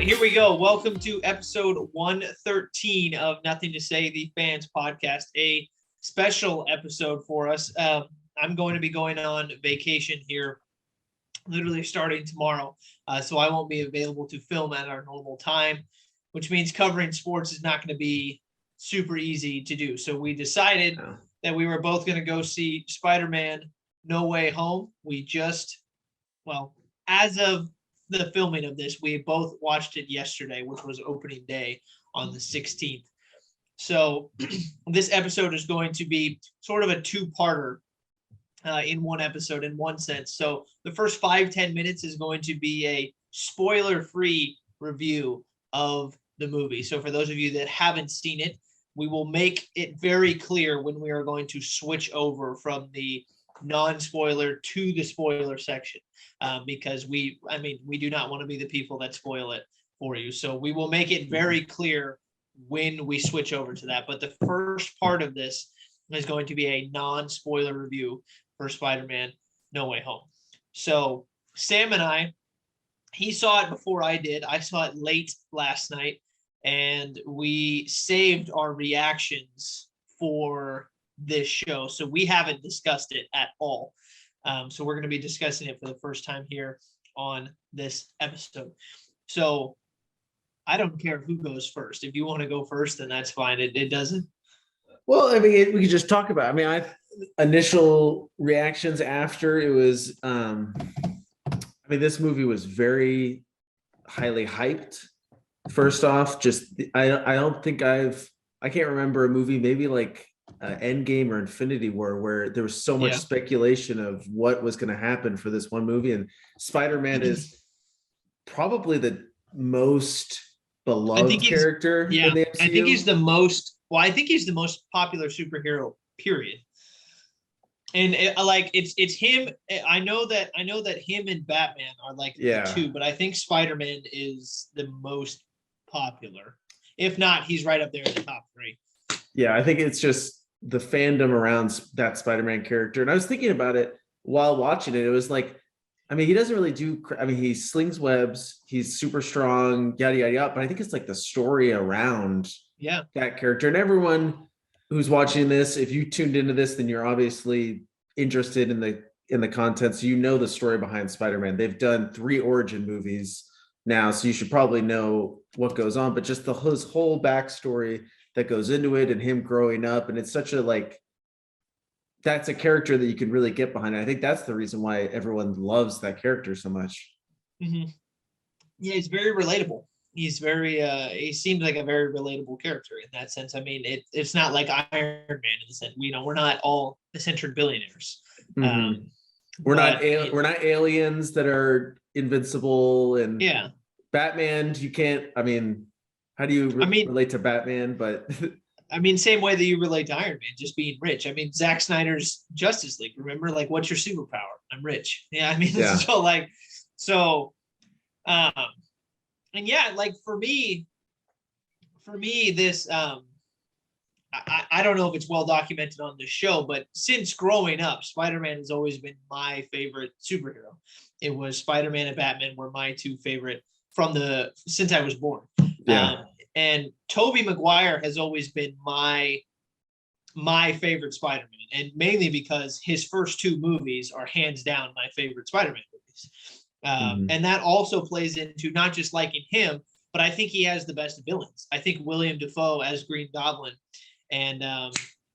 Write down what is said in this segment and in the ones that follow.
Here we go. Welcome to episode 113 of Nothing to Say, the Fans Podcast, a special episode for us. I'm going to be going on vacation here, literally starting tomorrow, so I won't be available to film at our normal time, which means covering sports is not going to be super easy to do. So we decided that we were both going to go see Spider-Man No Way Home. As of the filming of this, we both watched it yesterday, which was opening day on the 16th. So this episode is going to be sort of a two-parter in one episode in one sense. So the first 5-10 minutes is going to be a spoiler-free review of the movie. So for those of you that haven't seen it, we will make it very clear when we are going to switch over from the non-spoiler to the spoiler section, because we do not want to be the people that spoil it for you. So we will make it very clear when we switch over to that. But the first part of this is going to be a non-spoiler review for Spider-Man No Way Home. So Sam and he saw it before I did. I saw it late last night, and we saved our reactions for this show. So we haven't discussed it at all. So we're going to be discussing it for the first time here on this episode. So I don't care who goes first. If you want to go first, then that's fine. It doesn't. Well, I mean, we could just talk about it. I mean, initial reactions after it was, this movie was very highly hyped. First off, I don't think I can't remember a movie, maybe like Endgame or Infinity War, where there was so much speculation of what was going to happen for this one movie. And Spider-Man is probably the most beloved character in the MCU. I think he's the most popular superhero, period. And it's him. I know that him and Batman are like the two, but I think Spider-Man is the most popular. If not, he's right up there in the top 3. Yeah, I think it's just the fandom around that Spider-Man character. And I was thinking about it while watching it. It was like, he doesn't really he slings webs, he's super strong, yada, yada, yada. But I think it's like the story around that character. And everyone who's watching this, if you tuned into this, then you're obviously interested in the content. So you know the story behind Spider-Man. They've done 3 origin movies now, so you should probably know what goes on. But just his whole backstory that goes into it and him growing up. And it's such that's a character that you can really get behind. And I think that's the reason why everyone loves that character so much. Mm-hmm. Yeah, he's very relatable. He's very, he seems like a very relatable character in that sense. I mean, it's not like Iron Man in the sense, we're not all eccentric billionaires. Mm-hmm. We're not aliens that are invincible, and Batman, you can't, how do you relate to Batman? But same way that you relate to Iron Man, just being rich. Zack Snyder's Justice League, remember, like, what's your superpower? I'm rich. And like for me this I don't know if it's well documented on this show, but since growing up, Spider-Man has always been my favorite superhero. It was Spider-Man and Batman were my 2 favorite since I was born. And Tobey Maguire has always been my favorite Spider-Man, and mainly because his first 2 movies are hands down my favorite Spider-Man movies. And that also plays into not just liking him, but I think he has the best villains. I think William Dafoe as Green Goblin and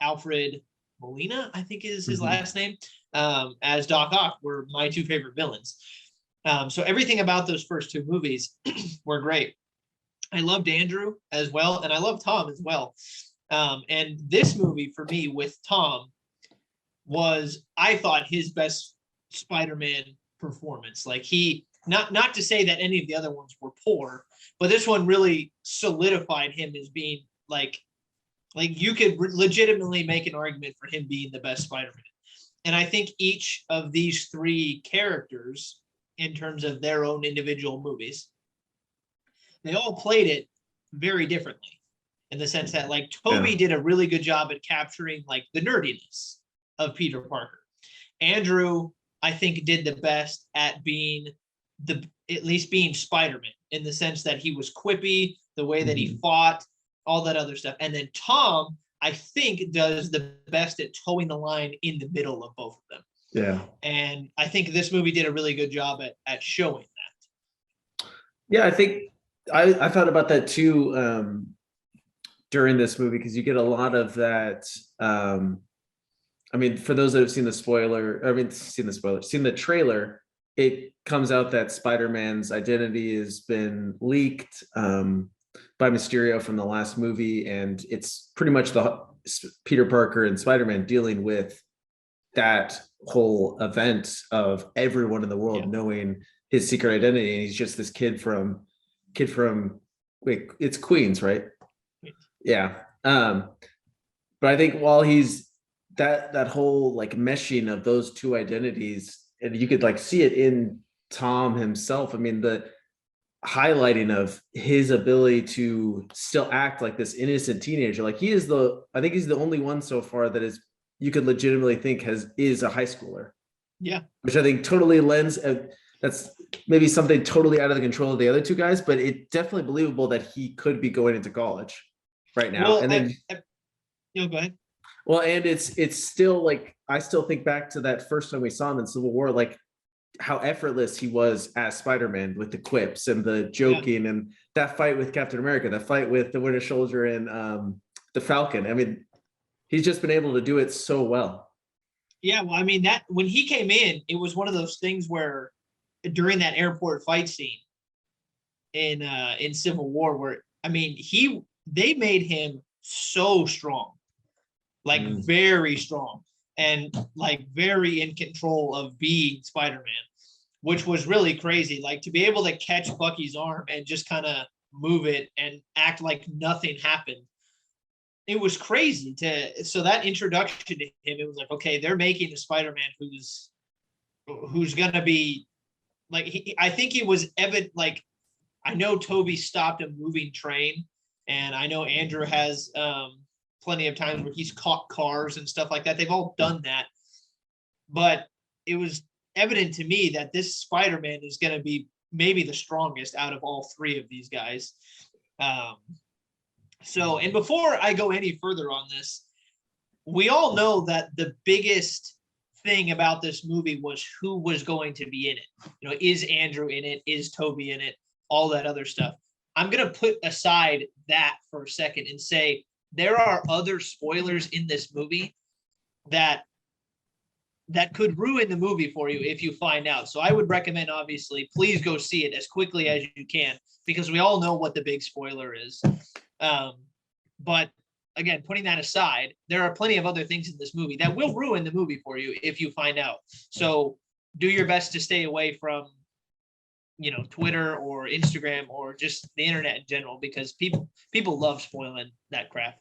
Alfred Molina, I think is his last name, as Doc Ock were my 2 favorite villains. So everything about those first 2 movies were great. I loved Andrew as well, and I loved Tom as well. And this movie for me with Tom was, I thought, his best Spider-Man performance. Like, he, not to say that any of the other ones were poor, but this one really solidified him as being like you could legitimately make an argument for him being the best Spider-Man. And I think each of these 3 characters, in terms of their own individual movies, they all played it very differently, in the sense that, like, Toby did a really good job at capturing, like, the nerdiness of Peter Parker. Andrew, I think, did the best at being at least being Spider-Man. in the sense that he was quippy, the way that he Mhm. fought, all that other stuff. And then Tom, I think, does the best at towing the line in the middle of both of them. Yeah. And I think this movie did a really good job at showing that. Yeah, I think I thought about that too during this movie, because you get a lot of that. I mean, for those that have seen the seen the trailer, it comes out that Spider-Man's identity has been leaked by Mysterio from the last movie, and it's pretty much the Peter Parker and Spider-Man dealing with that whole event of everyone in the world knowing his secret identity, and he's just this kid from wait, it's Queens, right? Yeah. But I think while he's that whole like meshing of those two identities, and you could like see it in Tom himself. I mean, the highlighting of his ability to still act like this innocent teenager. Like I think he's the only one so far that is, you could legitimately think is a high schooler. Yeah. Which I think totally lends, that's maybe something totally out of the control of the other two guys, but it's definitely believable that he could be going into college right now. Well, and then go ahead. Well, and it's still like, I still think back to that first time we saw him in Civil War, like how effortless he was as Spider-Man with the quips and the joking and that fight with Captain America, that fight with the Winter Soldier and the Falcon. I mean, he's just been able to do it so well. Yeah, well, I mean, that when he came in, it was one of those things where during that airport fight scene in Civil War, where I mean, they made him so strong. Like very strong and like very in control of being Spider-Man, which was really crazy. Like to be able to catch Bucky's arm and just kind of move it and act like nothing happened. It was crazy so that introduction to him, it was like, okay, they're making a Spider-Man who's going to be like, I think it was evident. Like, I know Toby stopped a moving train, and I know Andrew has, plenty of times where he's caught cars and stuff like that. They've all done that. But it was evident to me that this Spider-Man is going to be maybe the strongest out of all three of these guys. And before I go any further on this, we all know that the biggest thing about this movie was who was going to be in it. You know, is Andrew in it? Is Toby in it? All that other stuff. I'm going to put aside that for a second and say, there are other spoilers in this movie that could ruin the movie for you if you find out. So I would recommend, obviously, please go see it as quickly as you can, because we all know what the big spoiler is. But again, putting that aside, there are plenty of other things in this movie that will ruin the movie for you if you find out. So do your best to stay away from, you know, Twitter or Instagram or just the internet in general, because people love spoiling that crap.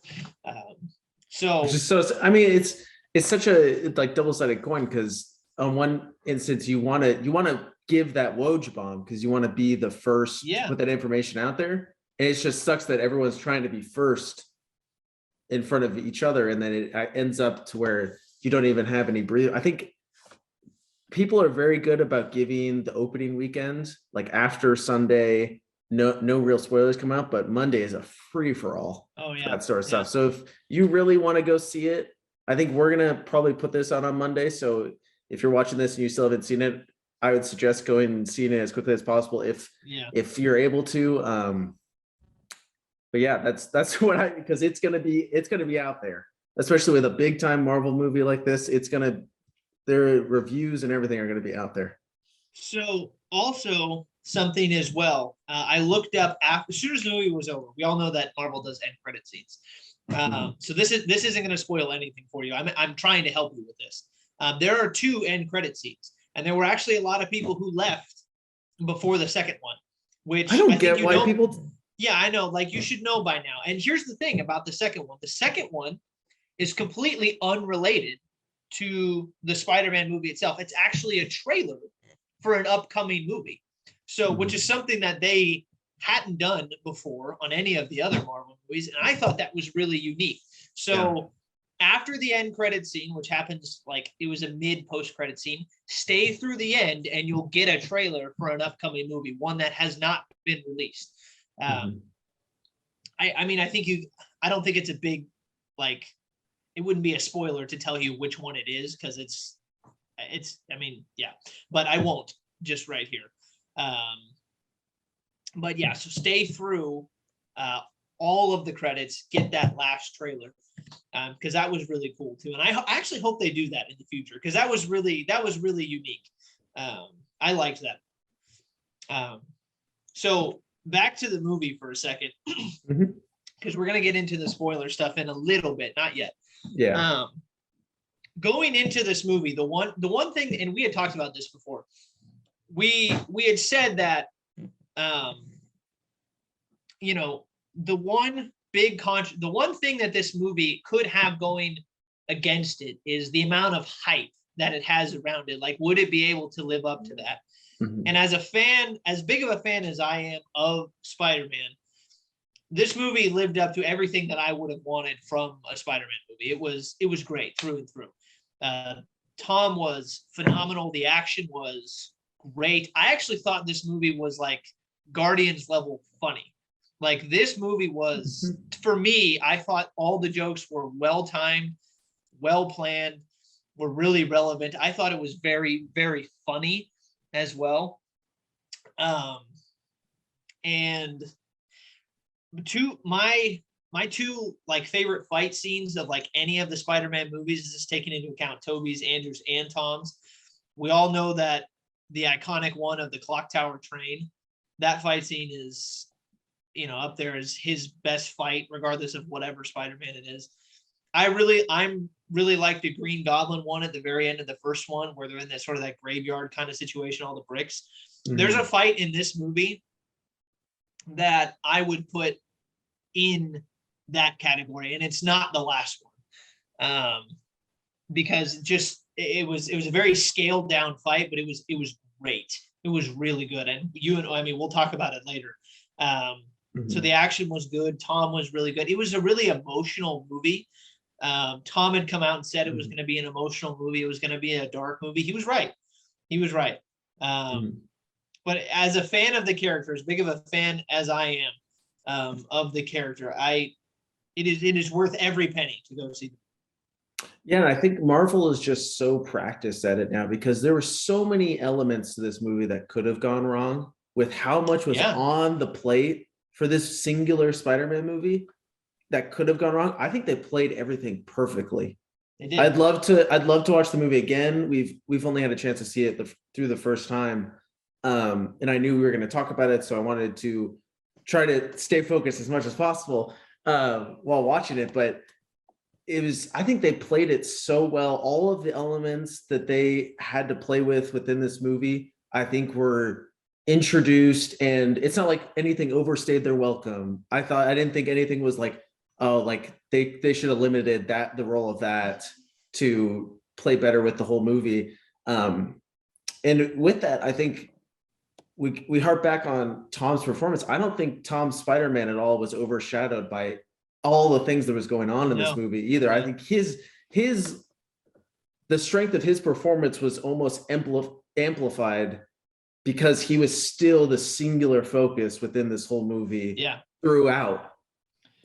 I mean, it's such a like double-sided coin, because on one instance you want to give that Woj bomb because you want to be the first to put that information out there, and it just sucks that everyone's trying to be first in front of each other, and then it ends up to where you don't even have any breathe. I think people are very good about giving the opening weekend, like after Sunday, no real spoilers come out, but Monday is a free for all. Oh yeah, that sort of stuff. So if you really want to go see it, I think we're gonna probably put this out on Monday. So if you're watching this and you still haven't seen it, I would suggest going and seeing it as quickly as possible if you're able to. But yeah, that's what because it's gonna be out there, especially with a big time Marvel movie like this. Their reviews and everything are going to be out there. So also something as well, I looked up as soon as the movie was over. We all know that Marvel does end credit scenes. So this isn't going to spoil anything for you. I'm trying to help you with this. There are 2 end credit scenes, and there were actually a lot of people who left before the second one, which I don't get why people. Yeah, I know. Like, you should know by now. And here's the thing about the second one. The second one is completely unrelated to the Spider-Man movie itself. It's actually a trailer for an upcoming movie. So, which is something that they hadn't done before on any of the other Marvel movies. And I thought that was really unique. So after the end credit scene, which happens like it was a mid post credit scene, stay through the end and you'll get a trailer for an upcoming movie, one that has not been released. I mean, I don't think it's a big, like, it wouldn't be a spoiler to tell you which one it is, because I mean, yeah, but I won't just right here. But yeah, so stay through all of the credits, get that last trailer, because that was really cool too. And I actually hope they do that in the future, because that was really unique. I liked that. So back to the movie for a second, because we're gonna get into the spoiler stuff in a little bit, not yet. Yeah. Going into this movie, the one thing, and we had talked about this before, we had said that you know, the one thing that this movie could have going against it is the amount of hype that it has around it. Like, would it be able to live up to that? And as a fan, as big of a fan as I am of Spider-Man, this movie lived up to everything that I would have wanted from a Spider-Man movie. It was great through and through. Tom was phenomenal. The action was great. I actually thought this movie was like Guardians level funny. Like, this movie was, for me, I thought all the jokes were well timed, well planned, were really relevant. I thought it was very, very funny as well. And my two like favorite fight scenes of like any of the Spider-Man movies, this is taking into account Tobey's, Andrew's, and Tom's. We all know that the iconic one of the clock tower train, that fight scene is, you know, up there as his best fight, regardless of whatever Spider-Man it is. I'm really like the Green Goblin one at the very end of the first one, where they're in that sort of that graveyard kind of situation, all the bricks. There's a fight in this movie that I would put in that category, and it's not the last one, because it was a very scaled down fight, but it was great. It was really good, and I mean, we'll talk about it later. So the action was good. Tom was really good. It was a really emotional movie. Tom had come out and said it was going to be an emotional movie. It was going to be a dark movie. He was right. But as a fan of the character, as big of a fan as I am of the character, it is worth every penny to go see. Yeah, and I think Marvel is just so practiced at it now, because there were so many elements to this movie that could have gone wrong with how much was on the plate for this singular Spider-Man movie that could have gone wrong. I think they played everything perfectly. They did. I'd love to watch the movie again. We've only had a chance to see it through the first time. And I knew we were going to talk about it, so I wanted to try to stay focused as much as possible while watching it. But I think they played it so well. All of the elements that they had to play within this movie, I think, were introduced, and it's not like anything overstayed their welcome. I didn't think anything was like, oh, like they should have limited the role of that to play better with the whole movie. And with that, I think we harp back on Tom's performance. I don't think Tom's Spider-Man at all was overshadowed by all the things that was going on in this movie either. I think the strength of his performance was almost amplified because he was still the singular focus within this whole movie throughout.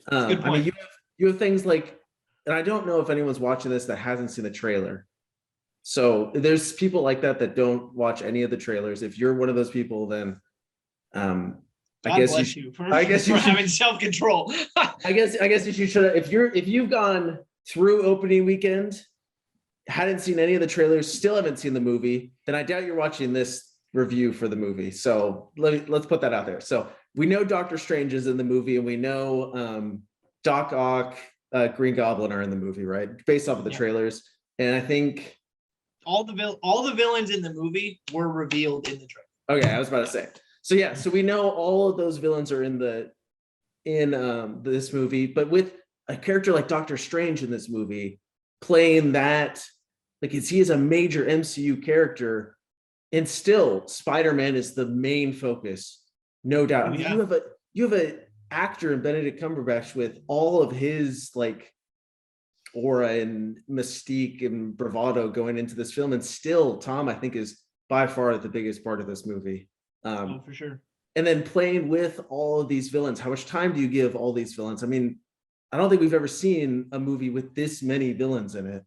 I mean, you have things like, and I don't know if anyone's watching this that hasn't seen the trailer. So there's people like that don't watch any of the trailers. If you're one of those people, then I guess you should having self-control. I guess you should. If you've gone through opening weekend, hadn't seen any of the trailers, still haven't seen the movie, then I doubt you're watching this review for the movie. So let's put that out there. So we know Doctor Strange is in the movie, and we know Doc Ock, Green Goblin are in the movie, right? Based off of the trailers. And I think all the villains in the movie were revealed in the trailer. Okay, I was about to say. So yeah, so we know all of those villains are in this movie, but with a character like Doctor Strange in this movie playing that, like, he is a major MCU character, and still Spider-Man is the main focus, no doubt. I mean, you have a actor in Benedict Cumberbatch with all of his like aura and mystique and bravado going into this film, and still Tom, I think, is by far the biggest part of this movie. Oh, for sure. And then playing with all of these villains. How much time do you give all these villains? I mean, I don't think we've ever seen a movie with this many villains in it.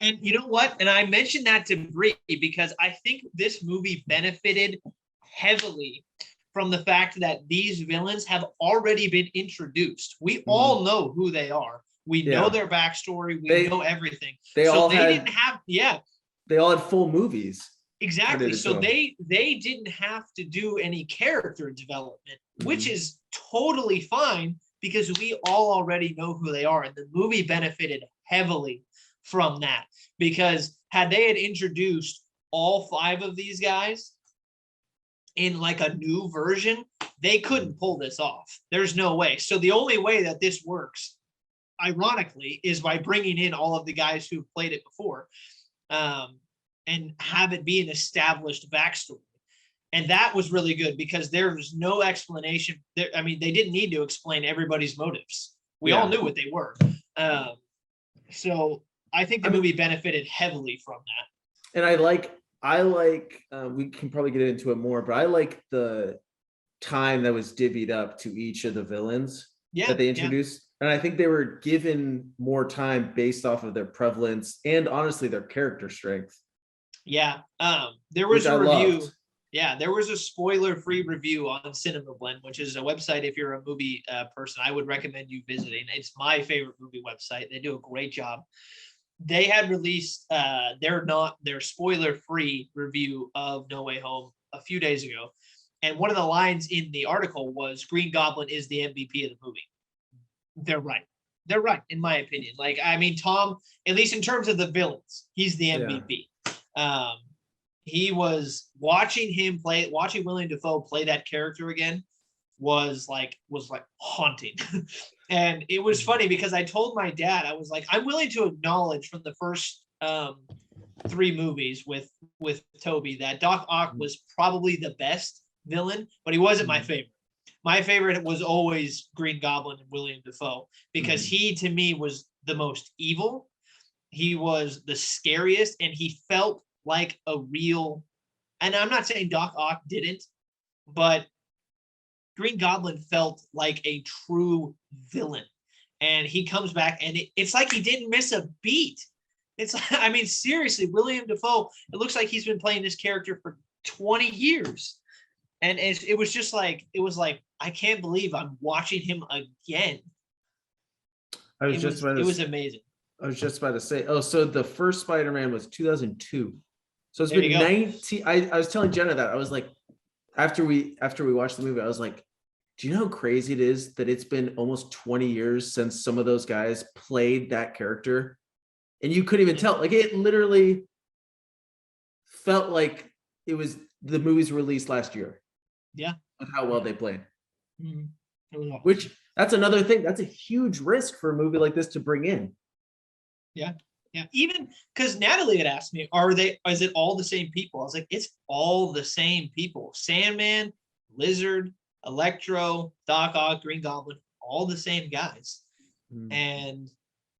And you know what? And I mentioned that to Bree because I think this movie benefited heavily from the fact that these villains have already been introduced. We all know who they are. We know their backstory. We know everything. They all didn't have, they all had full movies. Exactly. So they didn't have to do any character development, which is totally fine because we all already know who they are. And the movie benefited heavily from that, because had they had introduced all 5 of these guys in like a new version, they couldn't pull this off. There's no way. So the only way that this works, ironically, is by bringing in all of the guys who've played it before, and have it be an established backstory. And that was really good because there was no explanation. I mean, they didn't need to explain everybody's motives. We all knew what they were. So I think the movie benefited heavily from that. And I like, we can probably get into it more, but I like the time that was divvied up to each of the villains that they introduced. And I think they were given more time based off of their prevalence and honestly their character strength. Yeah. There was a review. Yeah, there was a spoiler-free review on Cinema Blend, which is a website. If you're a movie person, I would recommend you visiting. It's my favorite movie website. They do a great job. They had released their spoiler-free review of No Way Home a few days ago. And one of the lines in the article was, Green Goblin is the MVP of the movie. They're right. They're right, in my opinion. Like, I mean, Tom, at least in terms of the villains, he's the MVP. He was watching William Dafoe play that character again was like haunting. And it was funny because I told my dad, I was like, I'm willing to acknowledge from the first 3 movies with Toby that Doc Ock was probably the best villain, but he wasn't my favorite. My favorite was always Green Goblin and William Dafoe because he, to me, was the most evil. He was the scariest, and he felt like a real, and I'm not saying Doc Ock didn't, but Green Goblin felt like a true villain. And he comes back, and it's like he didn't miss a beat. It's, I mean, seriously, William Dafoe, it looks like he's been playing this character for 20 years. And it was just like, I can't believe I'm watching him again. It was amazing. I was just about to say, so the first Spider-Man was 2002. So it's been 19. I was telling Jenna that. I was like, after we watched the movie, I was like, do you know how crazy it is that it's been almost 20 years since some of those guys played that character? And you couldn't even tell. Like, it literally felt like it was the movies released last year. Yeah. With how well they played. Mm-hmm. Which, that's another thing. That's a huge risk for a movie like this to bring in. Yeah. Yeah. Even because Natalie had asked me, is it all the same people? I was like, it's all the same people. Sandman, Lizard, Electro, Doc Ock, Green Goblin, all the same guys. And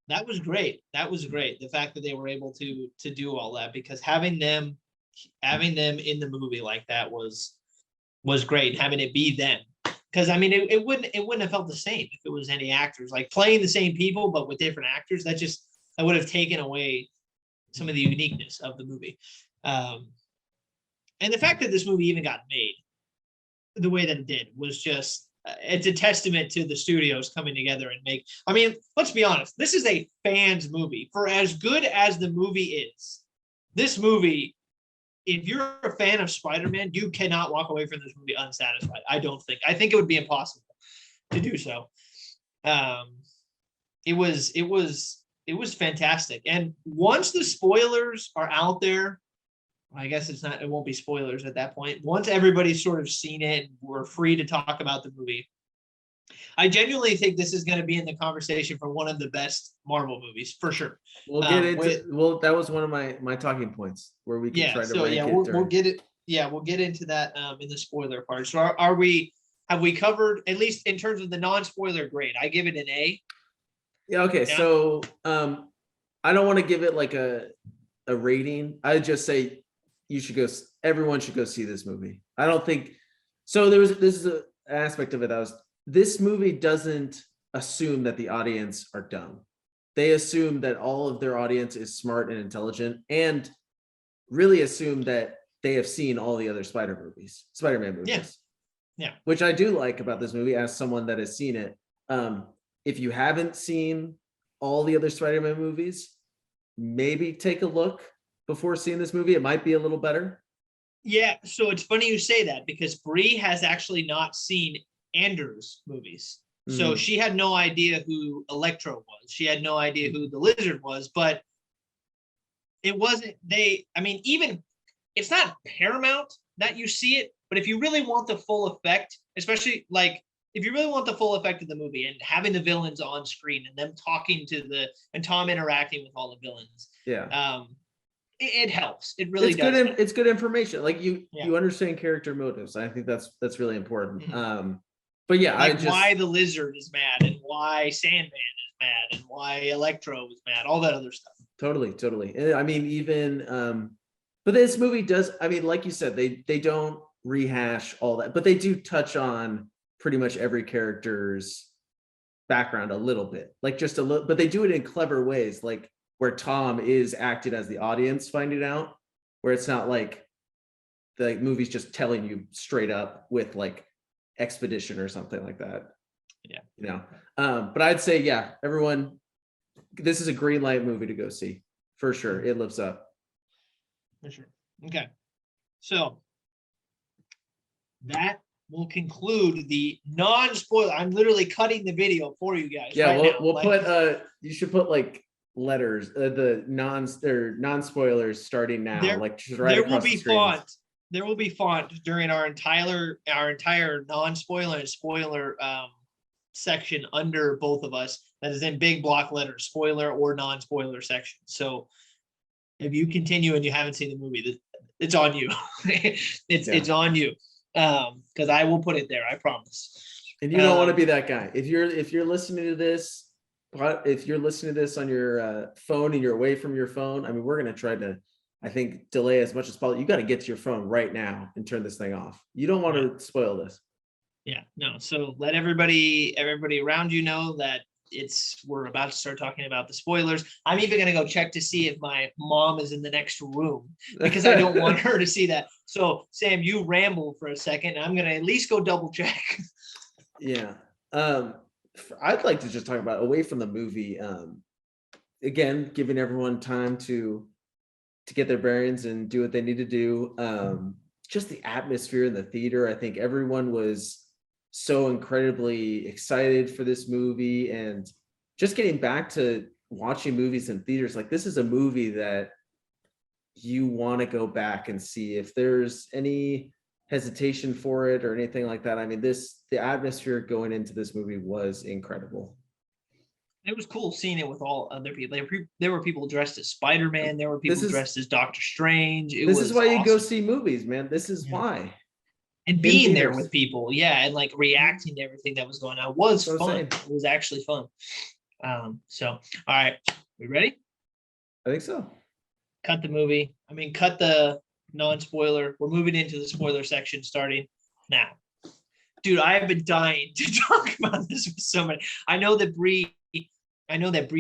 that was great. That was great. The fact that they were able to do all that, because having them in the movie like that was great. Having it be them. Because I mean, it wouldn't have felt the same if it was any actors. Like playing the same people but with different actors, that would have taken away some of the uniqueness of the movie. And the fact that this movie even got made the way that it did was just, it's a testament to the studios coming together and I mean, let's be honest, this is a fan's movie. For as good as the movie is, this movie, if you're a fan of Spider-Man, you cannot walk away from this movie unsatisfied. I think it would be impossible to do so. It was fantastic. And once the spoilers are out there, I guess it won't be spoilers at that point. Once everybody's sort of seen it and we're free to talk about the movie, I genuinely think this is going to be in the conversation for one of the best Marvel movies, for sure. We'll get into that was one of my talking points where we can try to rank it. We'll get it. Yeah, we'll get into that in the spoiler part. So have we covered, at least in terms of the non-spoiler grade? I give it an A. Yeah. Okay. Yeah. So I don't want to give it like a rating. I just say you should go. Everyone should go see this movie. I don't think so. This is an aspect of it that was. This movie doesn't assume that the audience are dumb. They assume that all of their audience is smart and intelligent, and really assume that they have seen all the other Spider-Man movies. Yeah. Yeah. Which I do like about this movie as someone that has seen it. If you haven't seen all the other Spider-Man movies, maybe take a look before seeing this movie. It might be a little better. Yeah. So it's funny you say that because Bree has actually not seen Andrew's movies. So she had no idea who Electro was. She had no idea who the Lizard was, but it wasn't even it's not paramount that you see it, but if you really want the full effect, especially like if you really want the full effect of the movie and having the villains on screen and them talking and Tom interacting with all the villains, it helps. It really does. It's good information. Like you understand character motives. I think that's really important. But yeah, like why the Lizard is mad and why Sandman is mad and why Electro is mad, all that other stuff. Totally. I mean, even but this movie does, I mean, like you said, they don't rehash all that, but they do touch on pretty much every character's background a little bit, like just a little, but they do it in clever ways, like where Tom is acted as the audience finding out, where it's not like the movie's just telling you straight up with like expedition or something like that. Yeah. But I'd say, yeah, everyone, this is a green light movie to go see for sure. It lives up. For sure. Okay. So that will conclude the non-spoiler. I'm literally cutting the video for you guys. Yeah, right we'll put you should put like letters, the non-spoilers starting now. There will be font. There will be font during our entire non-spoiler and spoiler section under both of us that is in big block letters, spoiler or non-spoiler section. So if you continue and you haven't seen the movie, it's on you. It's on you. Because I will put it there, I promise. And you don't want to be that guy. If you're listening to this, on your phone and you're away from your phone, I mean, we're gonna try to, I think, delay as much as possible. You got to get to your phone right now and turn this thing off. You don't want to spoil this. Yeah, no. So let everybody around you know that we're about to start talking about the spoilers. I'm even gonna go check to see if my mom is in the next room because I don't want her to see that. So Sam, you ramble for a second, and I'm gonna at least go double check. Yeah. I'd like to just talk about away from the movie. Again, giving everyone time to get their bearings and do what they need to do. Just the atmosphere in the theater. I think everyone was so incredibly excited for this movie, and just getting back to watching movies in theaters. Like, this is a movie that you want to go back and see. If there's any hesitation for it or anything like that, I mean, the atmosphere going into this movie was incredible. It was cool seeing it with all other people. There were people dressed as Spider-Man. There were people dressed as Doctor Strange. This is why you go see movies, man. This is why. And being there with people, and like reacting to everything that was going on was fun. It was actually fun. So, all right, we ready? I think so. Cut the movie. Cut the non-spoiler. We're moving into the spoiler section starting now. Dude, I have been dying to talk about this with somebody. I know that Bree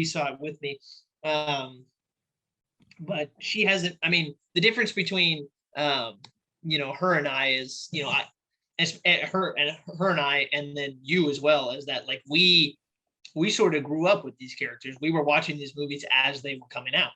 saw it with me. But she hasn't. The difference between her and I is, her and I, and then you as well, is that like we sort of grew up with these characters. We were watching these movies as they were coming out.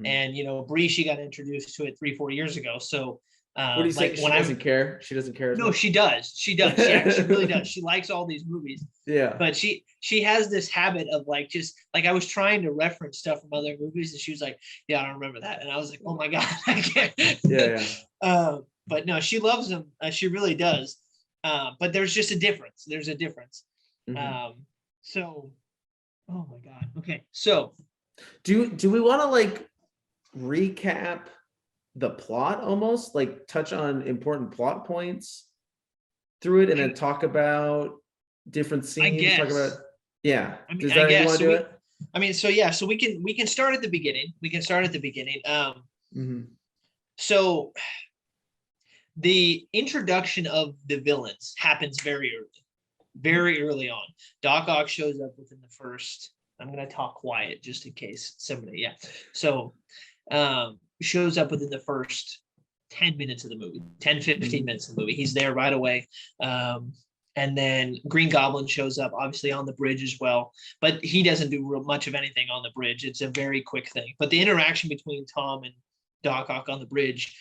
And Bree, she got introduced to it 3-4 years ago. So what do you say? She doesn't care. She doesn't care. No, she does. She really does. She likes all these movies. Yeah. But she has this habit of like, just like, I was trying to reference stuff from other movies, and she was like, "Yeah, I don't remember that." And I was like, "Oh my god, I can't." Yeah. But no, she loves them. She really does. But there's just a difference. There's a difference. So, oh my god. Okay. So, do we want to like recap the plot, almost like touch on important plot points through it, and then talk about different scenes? Yeah. I mean, Is I that how you guess want so. to do it? I mean, so yeah, so we can start at the beginning. We can start at the beginning. Mhm. So the introduction of the villains happens very early on. Doc Ock shows up within the first. I'm gonna talk quiet just in case somebody. Yeah. So shows up within the first 10 minutes of the movie, 10, 15 Mhm. minutes of the movie. He's there right away. And then Green Goblin shows up, obviously on the bridge as well, but he doesn't do real much of anything on the bridge. It's a very quick thing. But the interaction between Tom and Doc Ock on the bridge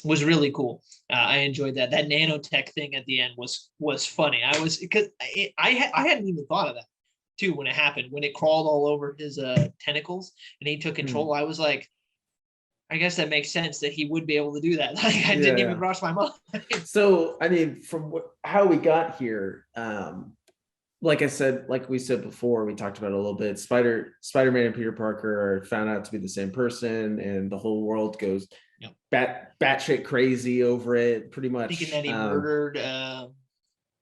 was really cool. I enjoyed that. That nanotech thing at the end was funny. I was because I hadn't even thought of that too when it happened, when it crawled all over his tentacles and he took control. I was like, I guess that makes sense that he would be able to do that. Like I didn't even cross my mind. So, I mean, from how we got here, like I said, like we said before, we talked about it a little bit. Spider-Man and Peter Parker are found out to be the same person, and the whole world goes batshit crazy over it. Pretty much thinking that he murdered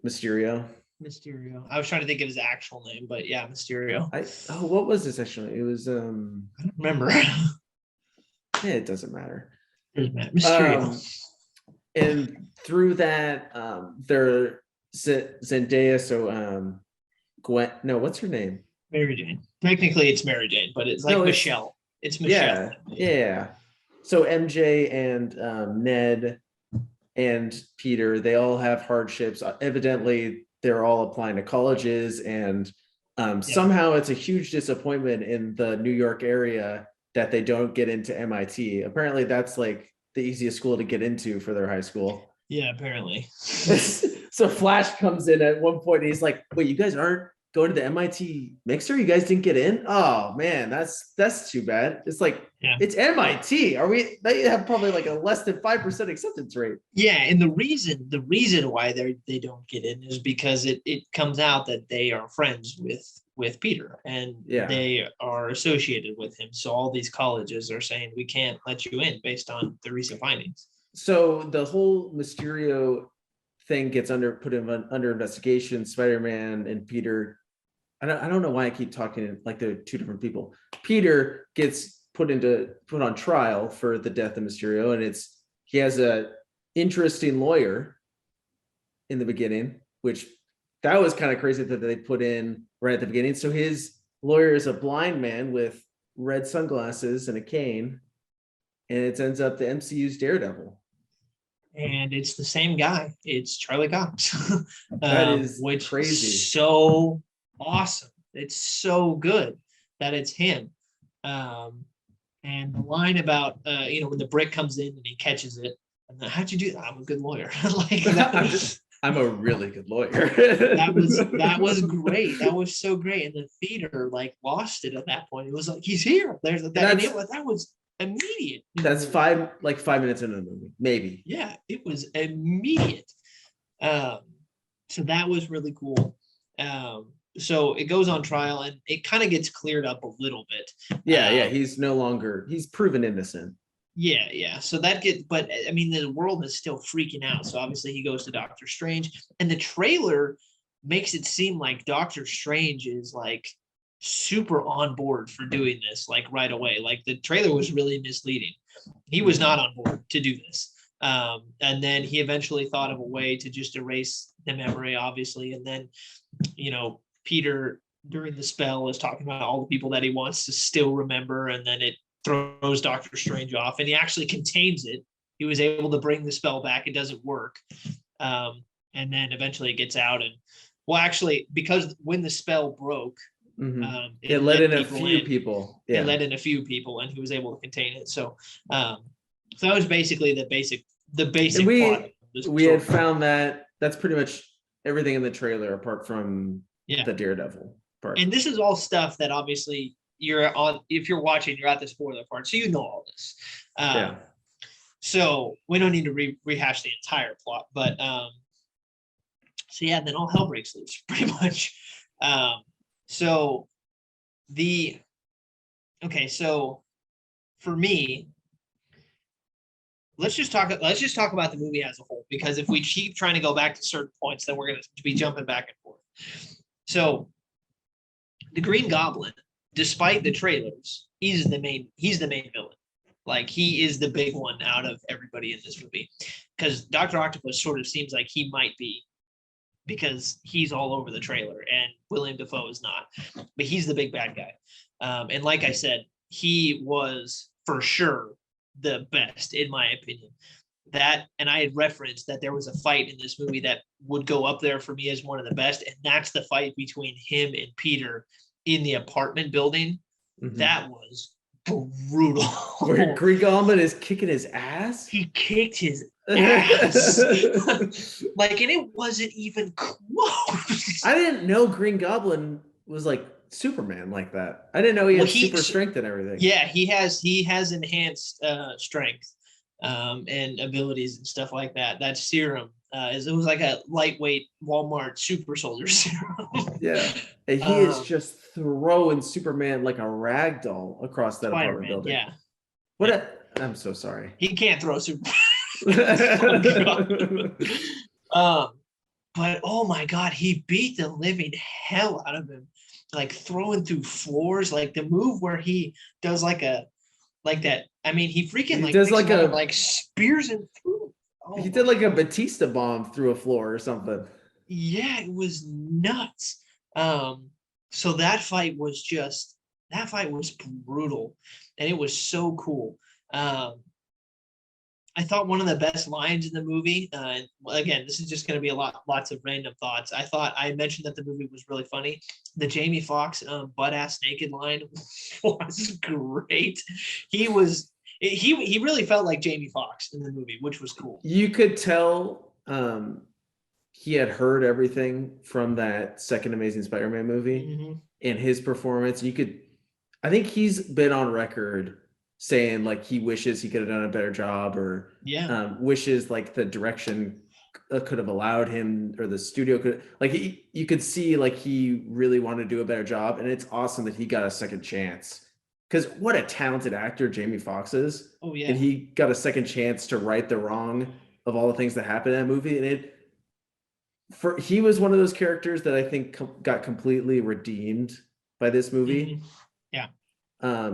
Mysterio. Mysterio. I was trying to think of his actual name, but yeah, Mysterio. What was this actually? It was I don't remember. Yeah, it doesn't matter. Mysterio. And through that, there Zendaya. So Gwen. No, what's her name? Mary Jane. Technically, it's Mary Jane, but it's like Michelle. It's Michelle. Yeah. So MJ and Ned and Peter, they all have hardships. Evidently, they're all applying to colleges, and somehow it's a huge disappointment in the New York area that they don't get into MIT. Apparently, that's like the easiest school to get into for their high school. Yeah, apparently. So Flash comes in at one point and he's like, wait, you guys aren't going to the MIT mixer? You guys didn't get in? Oh man, that's too bad. It's like, it's MIT. They have probably like a less than 5% acceptance rate. Yeah, and the reason why they don't get in is because it comes out that they are friends with Peter and they are associated with him. So all these colleges are saying we can't let you in based on the recent findings. So the whole Mysterio thing gets put under investigation. Spider-Man and Peter, I don't know why I keep talking like they're two different people. Peter gets put on trial for the death of Mysterio, and he has a interesting lawyer in the beginning, which that was kind of crazy that they put in right at the beginning. So his lawyer is a blind man with red sunglasses and a cane, and it ends up the MCU's Daredevil. And it's the same guy. It's Charlie Cox. That is which crazy. Is so awesome. It's so good that it's him. And the line about when the brick comes in and he catches it, and then, how'd you do that? I'm a good lawyer. Like I'm a really good lawyer. that was great. That was so great. And the theater like lost it at that point. It was like, he's here. That was immediate. That's 5 minutes into the movie, maybe. Yeah, it was immediate. So that was really cool. So it goes on trial and it kind of gets cleared up a little bit. Yeah, he's proven innocent. Yeah. So but I mean, the world is still freaking out. So obviously he goes to Doctor Strange, and the trailer makes it seem like Doctor Strange is like super on board for doing this like right away. Like the trailer was really misleading. He was not on board to do this. And then he eventually thought of a way to just erase the memory, obviously. And then, Peter during the spell is talking about all the people that he wants to still remember. And then it throws Doctor Strange off, and he actually contains it. He was able to bring the spell back. It doesn't work. And then eventually it gets out. And actually, because when the spell broke, it let in a few people. Yeah. It let in a few people, and he was able to contain it. So, so that was basically the basic plot. We had found that that's pretty much everything in the trailer, apart from the Daredevil part. And this is all stuff that obviously if you're watching, you're at the spoiler part, so you know all this. So we don't need to rehash the entire plot, but then all hell breaks loose, pretty much. So for me, let's just talk about the movie as a whole, because if we keep trying to go back to certain points, then we're going to be jumping back and forth. So the Green Goblin, despite the trailers, he's the main villain. Like he is the big one out of everybody in this movie. Because Dr. Octopus sort of seems like he might be, because he's all over the trailer and William Dafoe is not. But he's the big bad guy. And like I said, he was for sure the best, in my opinion. That, and I had referenced that there was a fight in this movie that would go up there for me as one of the best, and that's the fight between him and Peter in the apartment building. Mm-hmm. That was brutal. Where Green Goblin is kicking his ass? He kicked his ass. Like, and it wasn't even close. I didn't know Green Goblin was like Superman like that. I didn't know he had super strength and everything. Yeah, he has enhanced strength and abilities and stuff like that. That serum it was like a lightweight Walmart super soldier serum. Yeah, and he is just throwing Superman like a rag doll across that apartment building. Yeah. I'm so sorry. He can't throw Superman. But oh my God, he beat the living hell out of him, like throwing through floors, like the move where he does like that. I mean, he freaking like does like spears him through. Oh, he did like a Batista bomb through a floor or something. Yeah, it was nuts. So that fight was brutal, and it was so cool. I thought one of the best lines in the movie, again, this is just going to be lots of random thoughts. I mentioned that the movie was really funny. The Jamie Foxx butt-ass naked line was great. He really felt like Jamie Foxx in the movie, which was cool. You could tell he had heard everything from that second Amazing Spider-Man movie, mm-hmm. and his performance. I think he's been on record saying like he wishes he could have done a better job, or wishes like the direction could have allowed him, or the studio could, like you could see like he really wanted to do a better job, and it's awesome that he got a second chance, because what a talented actor Jamie Foxx is. Oh yeah. And he got a second chance to right the wrong of all the things that happened in that movie, and he was one of those characters that I think got completely redeemed by this movie. Mm-hmm. Yeah.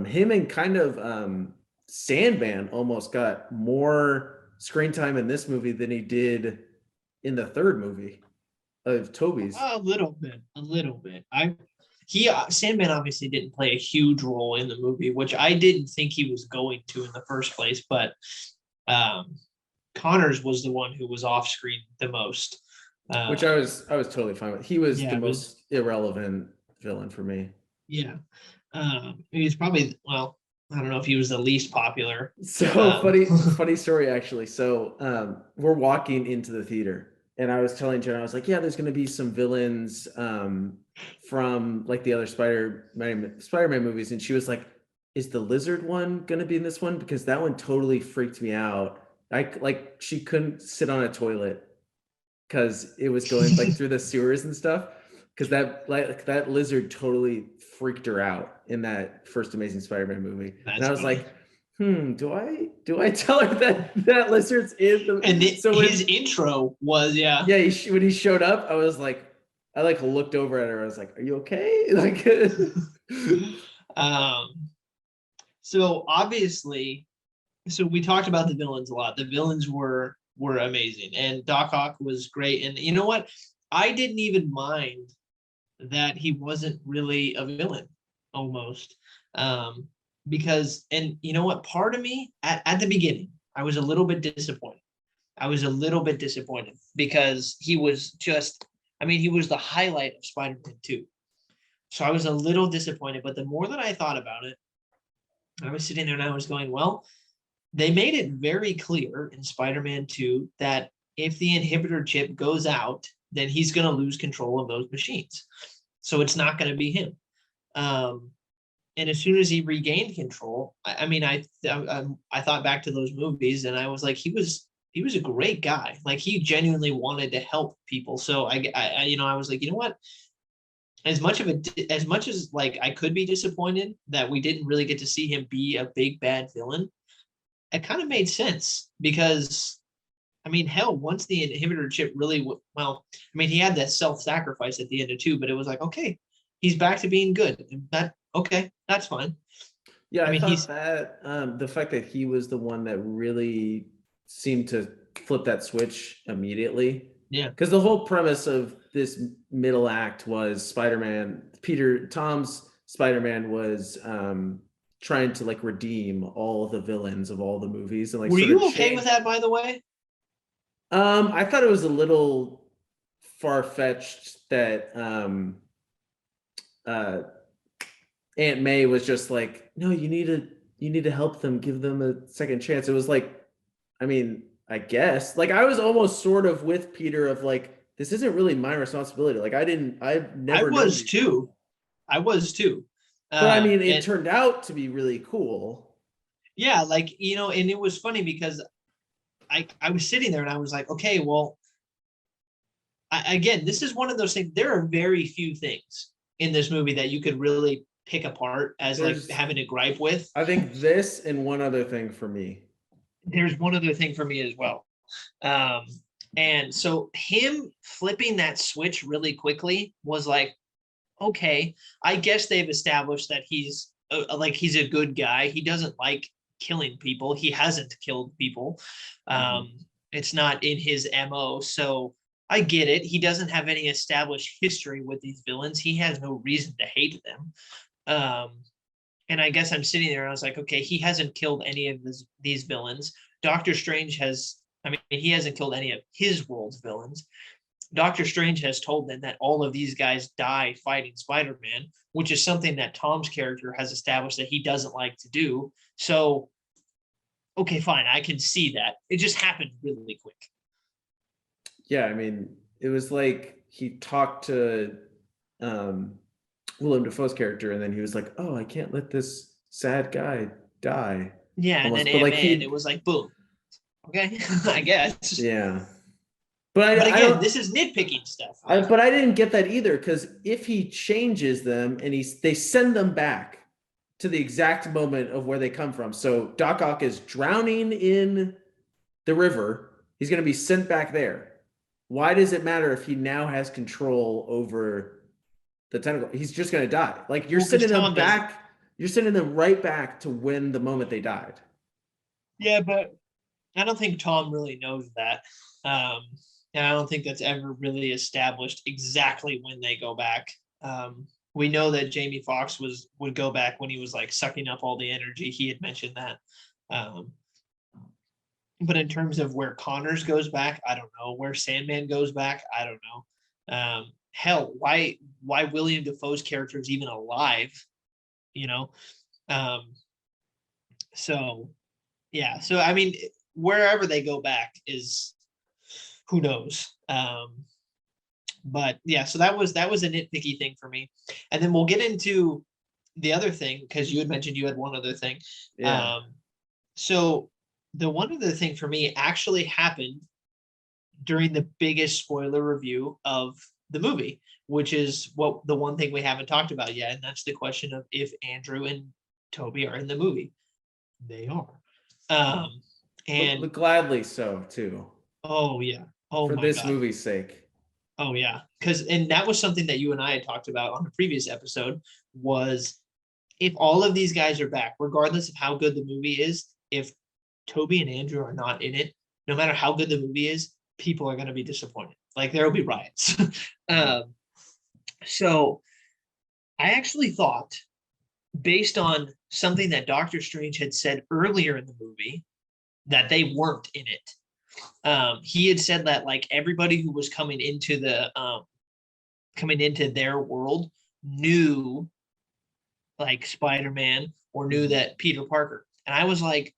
Him and kind of Sandman almost got more screen time in this movie than he did in the third movie of Tobey's. A little bit. Sandman obviously didn't play a huge role in the movie, which I didn't think he was going to in the first place, but Connors was the one who was off screen the most. Which I was totally fine with. He was the most irrelevant villain for me. Yeah. He's probably, well, I don't know if he was the least popular. So funny story actually. So we're walking into the theater, and I was telling Jen, I was like, yeah, there's going to be some villains from like the other Spider-Man movies, and she was like, is the lizard one going to be in this one? Because that one totally freaked me out. She couldn't sit on a toilet because it was going like through the sewers and stuff. Because that lizard totally freaked her out in that first Amazing Spider-Man movie. And I was like, do I tell her that lizard's in the... And his intro was, yeah. Yeah, when he showed up, I was like, I like looked over at her. I was like, are you okay? Like, so obviously, we talked about the villains a lot. The villains were amazing, and Doc Ock was great. And you know what? I didn't even mind that he wasn't really a villain almost, because, and you know what, part of me at the beginning, I was a little bit disappointed because he was he was the highlight of Spider-Man 2. So I was a little disappointed, but the more that I thought about it, I was sitting there and I was going, well, they made it very clear in Spider-Man 2 that if the inhibitor chip goes out, then he's going to lose control of those machines. So it's not going to be him. And as soon as he regained control, I thought back to those movies, and I was like, he was a great guy. Like, he genuinely wanted to help people. So I was like, you know what? As much as like I could be disappointed that we didn't really get to see him be a big bad villain, it kind of made sense, because hell, once the inhibitor chip really, he had that self-sacrifice at the end of 2, but it was like, okay, he's back to being good. Okay, that's fine. Yeah, I I mean, thought he's that the fact that he was the one that really seemed to flip that switch immediately. yeah. Because the whole premise of this middle act was Tom's Spider-Man was trying to like redeem all the villains of all the movies and like Were sort of you okay with change. that, by the way? I thought it was a little far-fetched that uh Aunt May was just like, no, you need to help them, give them a second chance. It was like, I mean, I guess like I was almost sort of with Peter of like, this isn't really my responsibility. Like I've I never known was these people. too. I was too. But I mean, it And turned out to be really cool. yeah, like, and it was funny because I was sitting there and I was like, okay, well, again, this is one of those things. There are very few things in this movie that you could really pick apart as like There's, having a gripe with. I think this and one other thing for me. There's one other thing for me as well. Um, and so him flipping that switch really quickly was like, okay, I guess they've established that he's he's a good guy. He doesn't like killing people. He hasn't killed people. Um, it's not in his MO. So I get it. He doesn't have any established history with these villains. He has no reason to hate them. Um, and I guess I'm sitting there and I was like, okay, he hasn't killed any of these villains. Doctor Strange has, I mean, he hasn't killed any of his world's villains. Doctor Strange has told them that all of these guys die fighting Spider-Man, which is something that Tom's character has established that he doesn't like to do. So, okay, fine, I can see that. It just happened really quick. Yeah, I mean, it was like he talked to um Willem Dafoe's character, and then he was like, "Oh, I can't let this sad guy die." Yeah, and then Almost, but Ant like Man, it was like boom. Okay, I guess. yeah. But But I again, don't. this is nitpicking stuff, right? But I didn't get that either because if he changes them and they send them back to the exact moment of where they come from. So Doc Ock is drowning in the river. He's going to be sent back there. Why does it matter if he now has control over the tentacle? He's just going to die. Like you're Well, because sending them Tom does. back. You're sending them right back to when the moment they died. Yeah, but I don't think Tom really knows that. And I don't think that's ever really established exactly when they go back. We know that Jamie Foxx would go back when he was like sucking up all the energy. He had mentioned that. But in terms of where Connors goes back, I don't know. Where Sandman goes back, I don't know. Hell, why William Dafoe's character is even alive, you know? So yeah, so I mean, wherever they go back is who knows. But yeah, so that was a nitpicky thing for me. And then we'll get into the other thing because you had mentioned you had one other thing. Yeah. So the one other thing for me actually happened during the biggest spoiler review of the movie, which is what the one thing we haven't talked about yet, and that's the question of if Andrew and Toby are in the movie. They are. And Gladly so too. oh yeah. Oh for my this God. movie's sake. Oh yeah. And that was something that you and I had talked about on the previous episode was if all of these guys are back, regardless of how good the movie is, if Toby and Andrew are not in it, no matter how good the movie is, people are going to be disappointed. Like there will be riots. So I actually thought, based on something that Doctor Strange had said earlier in the movie, that they weren't in it. He had said that like everybody who was coming into their world knew like Spider-Man or knew that Peter Parker. And I was like,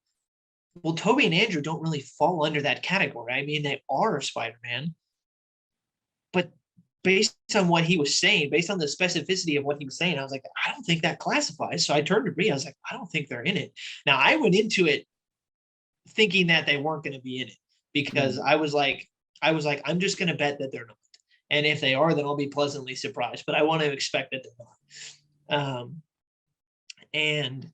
well, Toby and Andrew don't really fall under that category. I mean, they are Spider-Man, but based on what he was saying, based on the specificity of what he was saying, I was like, I don't think that classifies. So I turned to Bree. I was like, I don't think they're in it. Now I went into it thinking that they weren't going to be in it because I was like, I'm just going to bet that they're not. And if they are, then I'll be pleasantly surprised. But I want to expect that they're not. And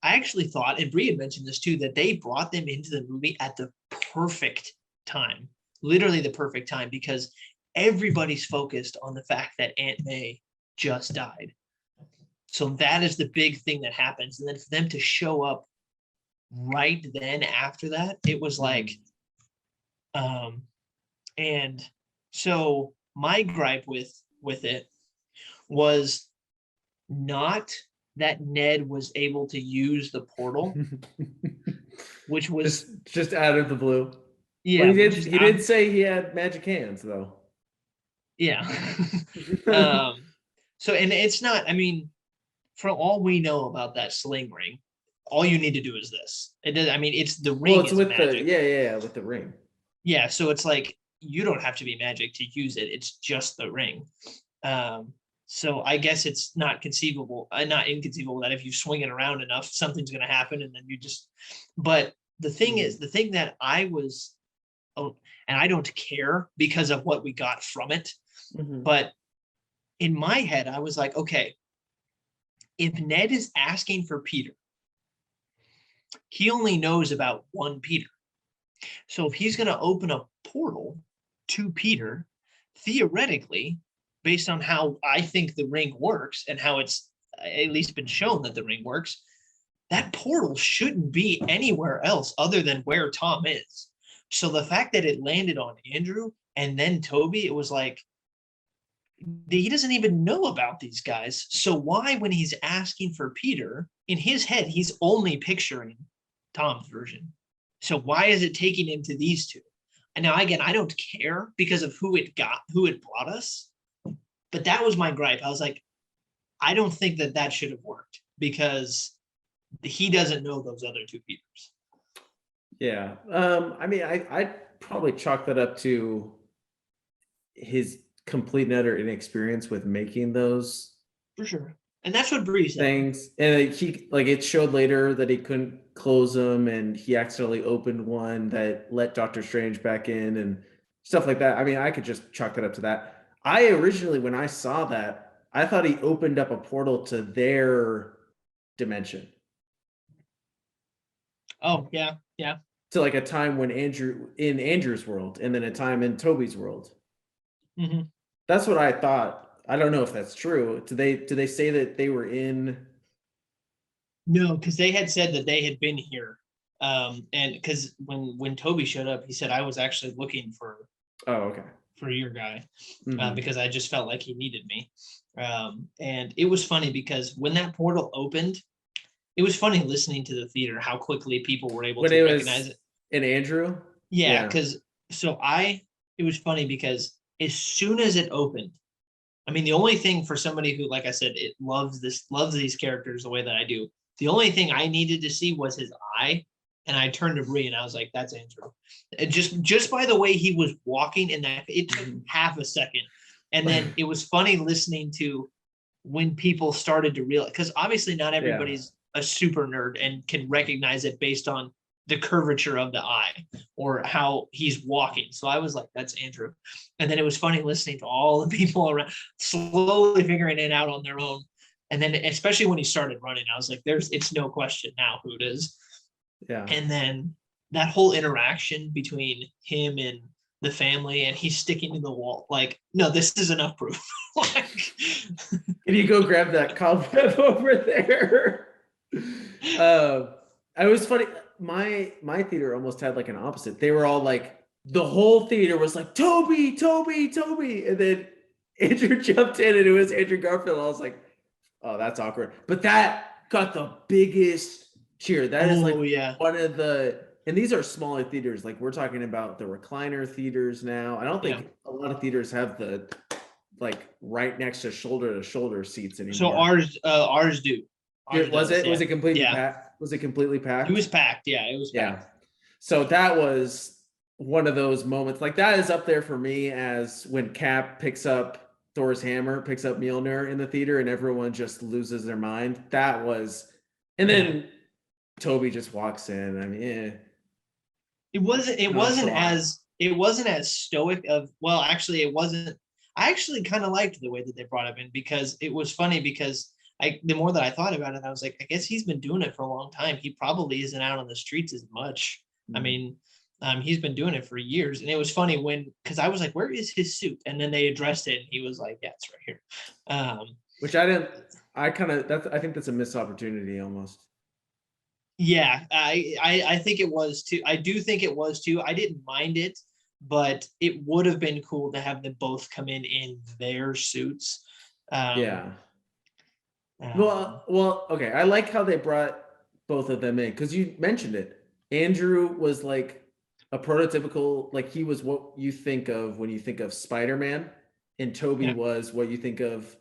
I actually thought, and Bree had mentioned this too, that they brought them into the movie at the perfect time, literally the perfect time, because everybody's focused on the fact that Aunt May just died. So that is the big thing that happens. And then for them to show up right then after that, it was like, and so my gripe with it was not that Ned was able to use the portal, which was just out of the blue. yeah. But he did say he had magic hands though. Yeah. So and it's not, I mean, for all we know about that sling ring, all you need to do is this. It does, I mean, it's the ring. Well, it's with magic. With the ring. Yeah, so it's like you don't have to be magic to use it. It's just the ring. So I guess it's not conceivable, not inconceivable that if you swing it around enough, something's going to happen, and then you just. But the thing is, the thing that I was, and I don't care because of what we got from it, but in my head, I was like, okay, if Ned is asking for Peter, he only knows about one Peter. So if he's going to open a portal to Peter, theoretically, based on how I think the ring works and how it's at least been shown that the ring works, that portal shouldn't be anywhere else other than where Tom is. So the fact that it landed on Andrew and then Toby, it was like, he doesn't even know about these guys. So why, when he's asking for Peter, in his head, he's only picturing Tom's version. So why is it taking him to these two? And now, again, I don't care because of who it brought us. But that was my gripe. I was like, I don't think that should have worked because he doesn't know those other two Peters. Yeah. I mean, I'd probably chalk that up to his complete and utter inexperience with making those. For sure. And that's what Bree said. Things. And it showed later that he couldn't close them, and he accidentally opened one that let Doctor Strange back in and stuff like that. I mean, I could just chalk that up to that. I originally, when I saw that, I thought he opened up a portal to their dimension. Oh, yeah, yeah. To like a time when Andrew's world, and then a time in Toby's world. Mm-hmm. That's what I thought. I don't know if that's true. Did they say that they were in? No, because they had said that they had been here. And because when Toby showed up, he said, I was actually looking for. Oh, okay. For your guy, because I just felt like he needed me. And it was funny because when that portal opened, it was funny listening to the theater how quickly people were able to recognize it. In Andrew? Yeah, because it was funny because as soon as it opened, I mean, the only thing for somebody who, like I said, it loves these characters the way that I do, the only thing I needed to see was his eye. And I turned to Bree and I was like, that's Andrew. And just by the way he was walking in that, it took half a second. And then it was funny listening to when people started to realize, because obviously not everybody's a super nerd and can recognize it based on the curvature of the eye or how he's walking. So I was like, that's Andrew. And then it was funny listening to all the people around slowly figuring it out on their own. And then especially when he started running, I was like, it's no question now who it is. Yeah. And then that whole interaction between him and the family, and he's sticking to the wall. Like, no, this is enough proof. Like, can you go grab that cobweb over there? It was funny. My theater almost had like an opposite. They were all like, the whole theater was like, Toby, Toby, Toby. And then Andrew jumped in and it was Andrew Garfield. I was like, oh, that's awkward. But that got the biggest cheer. That is like one of the, and these are smaller theaters. Like we're talking about the recliner theaters now. I don't think a lot of theaters have the like right next to shoulder seats anymore. So ours do. Was it completely packed? Was it completely packed? It was packed. Yeah, it was packed. Yeah. So that was one of those moments. Like that is up there for me as when Cap picks up Thor's hammer, picks up Mjolnir in the theater, and everyone just loses their mind. That was, and then Toby just walks in. I mean, it wasn't as stoic of, well, actually it wasn't. I actually kind of liked the way that they brought him in because it was funny because the more that I thought about it, I was like, I guess he's been doing it for a long time. He probably isn't out on the streets as much. Mm-hmm. I mean, he's been doing it for years. And it was funny because I was like, where is his suit? And then they addressed it and he was like, yeah, it's right here. which I didn't. I think that's a missed opportunity almost. Yeah, I think it was too. I do think it was too. I didn't mind it, but it would have been cool to have them both come in their suits. Yeah. Um, Well, okay. I like how they brought both of them in because you mentioned it. Andrew was like a prototypical, like he was what you think of when you think of Spider-Man, and Toby yeah, was what you think of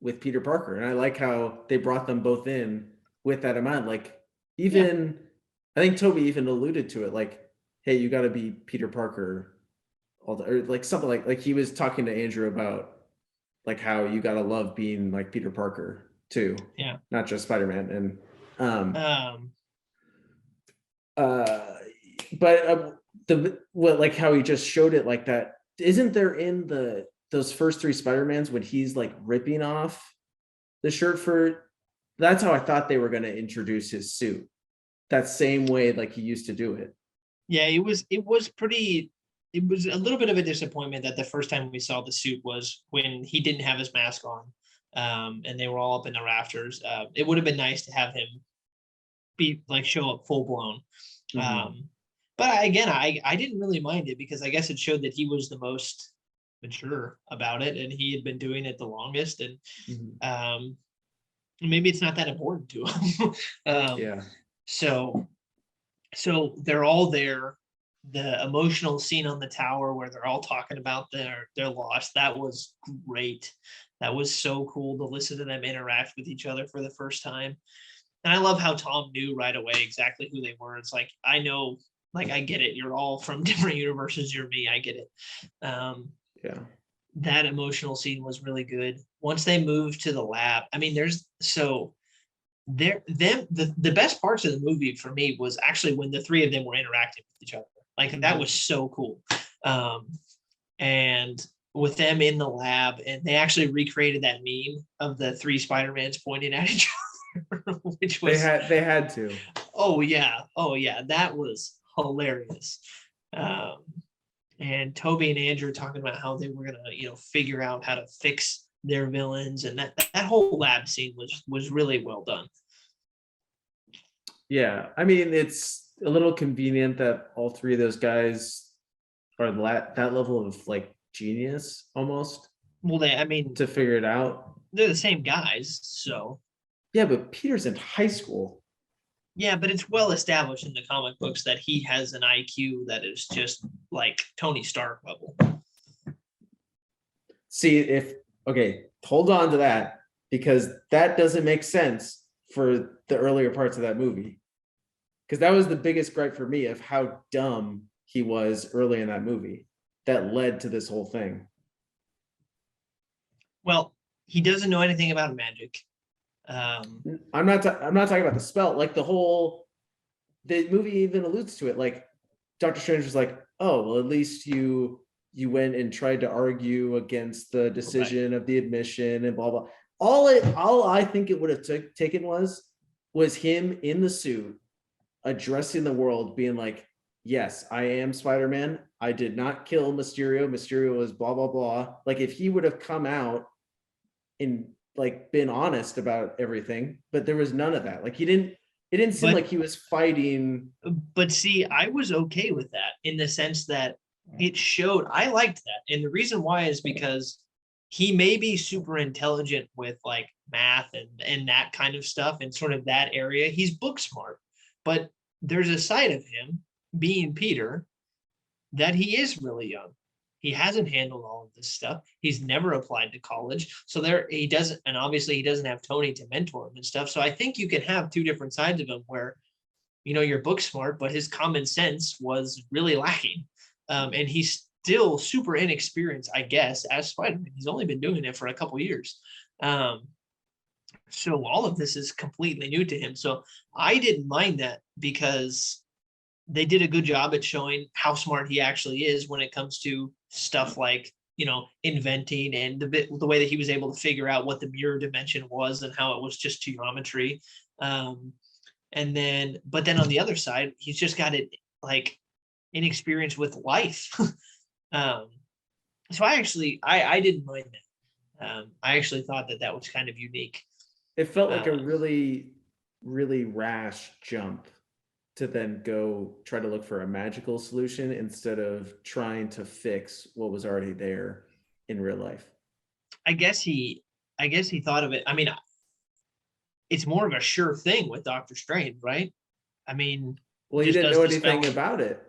with Peter Parker. And I like how they brought them both in with that amount. Like yeah, even I think Toby even alluded to it, like, hey, you gotta be Peter Parker all the, or like something like he was talking to Andrew about like how you gotta love being like Peter Parker too, yeah. not just Spider-Man. And um Um, uh but the what like how he just showed it like that. Isn't there in the those first three Spider-Mans when he's like ripping off the shirt for, that's how I thought they were going to introduce his suit, that same way like he used to do it. yeah, it was pretty. It was a little bit of a disappointment that the first time we saw the suit was when he didn't have his mask on, and they were all up in the rafters. It would have been nice to have him be like show up full blown. Mm-hmm. But again, I didn't really mind it because I guess it showed that he was the most mature about it and he had been doing it the longest. And Mm-hmm. maybe it's not that important to him. Yeah. So they're all there. The emotional scene on the tower where they're all talking about their loss, that was great. That was so cool to listen to them interact with each other for the first time. And I love how Tom knew right away exactly who they were. It's like, I know, like, I get it. You're all from different universes. You're me. I get it. Yeah. That emotional scene was really good. Once they moved to the lab, I mean, there's so there them the best parts of the movie for me was actually when the three of them were interacting with each other. Like that was so cool. Um, and with them in the lab, and they actually recreated that meme of the three Spider-Mans pointing at each other, which was They had to. oh yeah, that was hilarious. Um, and Toby and Andrew talking about how they were gonna, figure out how to fix their villains, and that whole lab scene was really well done. Yeah. I mean, it's a little convenient that all three of those guys are that level of like genius almost Well, I mean, to figure it out. they're the same guys, so Yeah, but Peter's in high school. yeah, but it's well established in the comic books that he has an IQ that is just like Tony Stark level. See, if okay, hold on to that because that doesn't make sense for the earlier parts of that movie. Because that was the biggest gripe for me of how dumb he was early in that movie that led to this whole thing. Well, he doesn't know anything about magic. I'm not talking about the spell. Like the movie even alludes to it. Like Doctor Strange was like, "Oh, well, at least you went and tried to argue against the decision of the admission and blah blah." All I think it would have taken was him in the suit addressing the world, being like, "Yes, I am Spider-Man. I did not kill Mysterio. Mysterio was blah blah blah." Like if he would have come out and like been honest about everything, but there was none of that. Like he didn't. It didn't seem like he was fighting. But see, I was okay with that in the sense that it showed I liked that. And the reason why is because he may be super intelligent with like math and that kind of stuff and sort of that area. He's book smart, but there's a side of him being Peter that he is really young. He hasn't handled all of this stuff. He's never applied to college. So there he doesn't, and obviously he doesn't have Tony to mentor him and stuff. So I think you can have two different sides of him where, you're book smart, but his common sense was really lacking. And he's still super inexperienced, I guess, as Spider-Man. He's only been doing it for a couple years. So all of this is completely new to him. So I didn't mind that because they did a good job at showing how smart he actually is when it comes to stuff like inventing and the way that he was able to figure out what the mirror dimension was and how it was just geometry. But then on the other side, he's just got it like inexperience with life. So I didn't mind that. I actually thought that was kind of unique. It felt like a Uh, really, really rash jump to then go try to look for a magical solution instead of trying to fix what was already there in real life. I guess he thought of it. I mean, it's more of a sure thing with Doctor Strange, right? I mean, Well, he just didn't does know the spell. anything about it.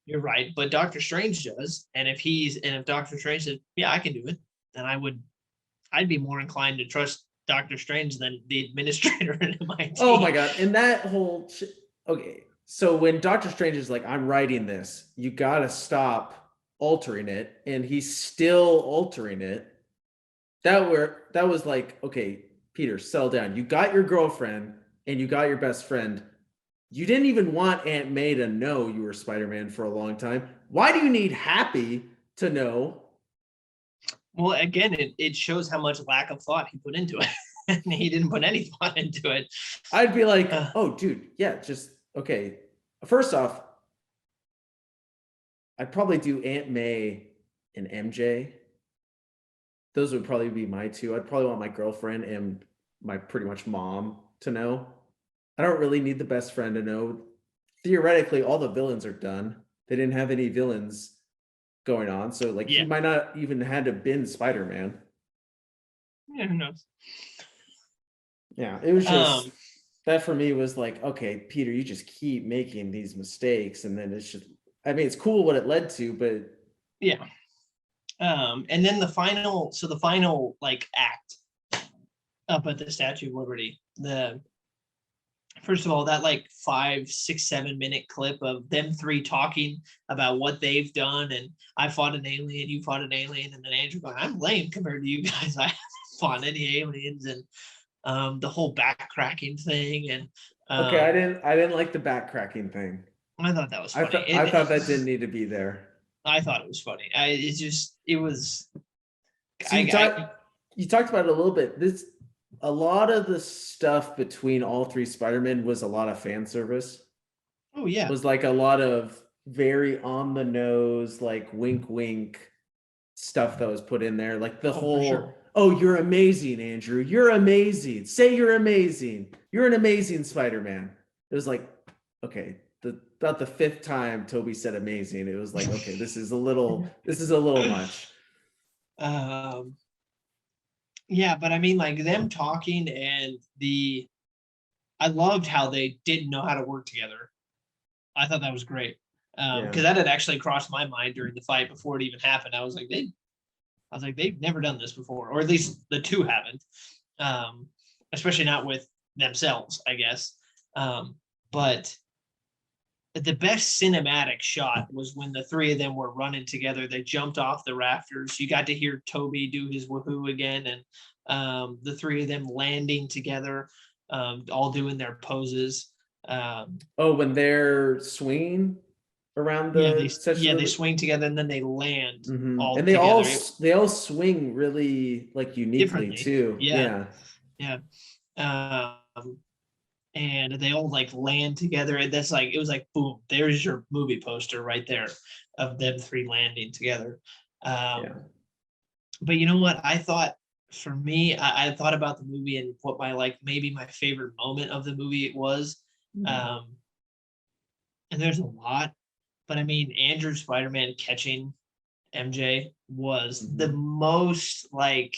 You're right, but Doctor Strange does, and if Doctor Strange said, "Yeah, I can do it," then I'd be more inclined to trust Doctor Strange than the administrator at MIT. Oh my God. And that whole okay. So when Doctor Strange is like, I'm writing this, you gotta stop altering it, and he's still altering it. That was like, okay, Peter, settle down. You got your girlfriend and you got your best friend. You didn't even want Aunt May to know you were Spider-Man for a long time. Why do you need Happy to know? Well, again, it shows how much lack of thought he put into it. And he didn't put any thought into it. I'd be like, oh, dude, yeah, just okay. First off, I'd probably do Aunt May and MJ. Those would probably be my two. I'd probably want my girlfriend and my pretty much mom to know. I don't really need the best friend to know. Theoretically, all the villains are done. They didn't have any villains going on, so like he Yeah. might not even had to been Spider-Man. Yeah, who knows? Yeah, it was just that for me was like, okay, Peter, you just keep making these mistakes, and then it's just, I mean, it's cool what it led to, but yeah. And then the final like act up at the Statue of Liberty, first of all, that like 5, 6, 7 minute clip of them three talking about what they've done, and I fought an alien, you fought an alien, and then Andrew going, I'm lame compared to you guys. I haven't fought any aliens, and the whole back cracking thing, and okay, I didn't like the back cracking thing. I thought that was funny. I thought that didn't need to be there. I thought it was funny. It was. So you talked about it a little bit. A lot of the stuff between all three Spider-Men was a lot of fan service. Oh yeah, It was like a lot of very on the nose, like wink wink stuff that was put in there. Like the whole, sure. oh, you're amazing, Andrew. You're amazing. Say you're amazing. You're an amazing Spider-Man. It was like, okay, about the fifth time Toby said amazing, it was like, okay, this is a little much. Yeah, but I mean, like them talking and I loved how they didn't know how to work together. I thought that was great. Because that had actually crossed my mind during the fight before it even happened. I was like, they've never done this before, or at least the two haven't. Especially not with themselves, I guess. But the best cinematic shot was when the three of them were running together. They jumped off the rafters. You got to hear Toby do his woohoo again, and the three of them landing together, all doing their poses. When they're swinging around the they swing together and then they land all and together. They all swing really like uniquely too. Yeah. And they all like land together, and that's like, it was like, boom, there's your movie poster right there of them three landing together. But you know what, I thought, for me, I thought about the movie and what maybe my favorite moment of the movie was. And there's a lot, but I mean, Andrew Spider-Man catching MJ was the most like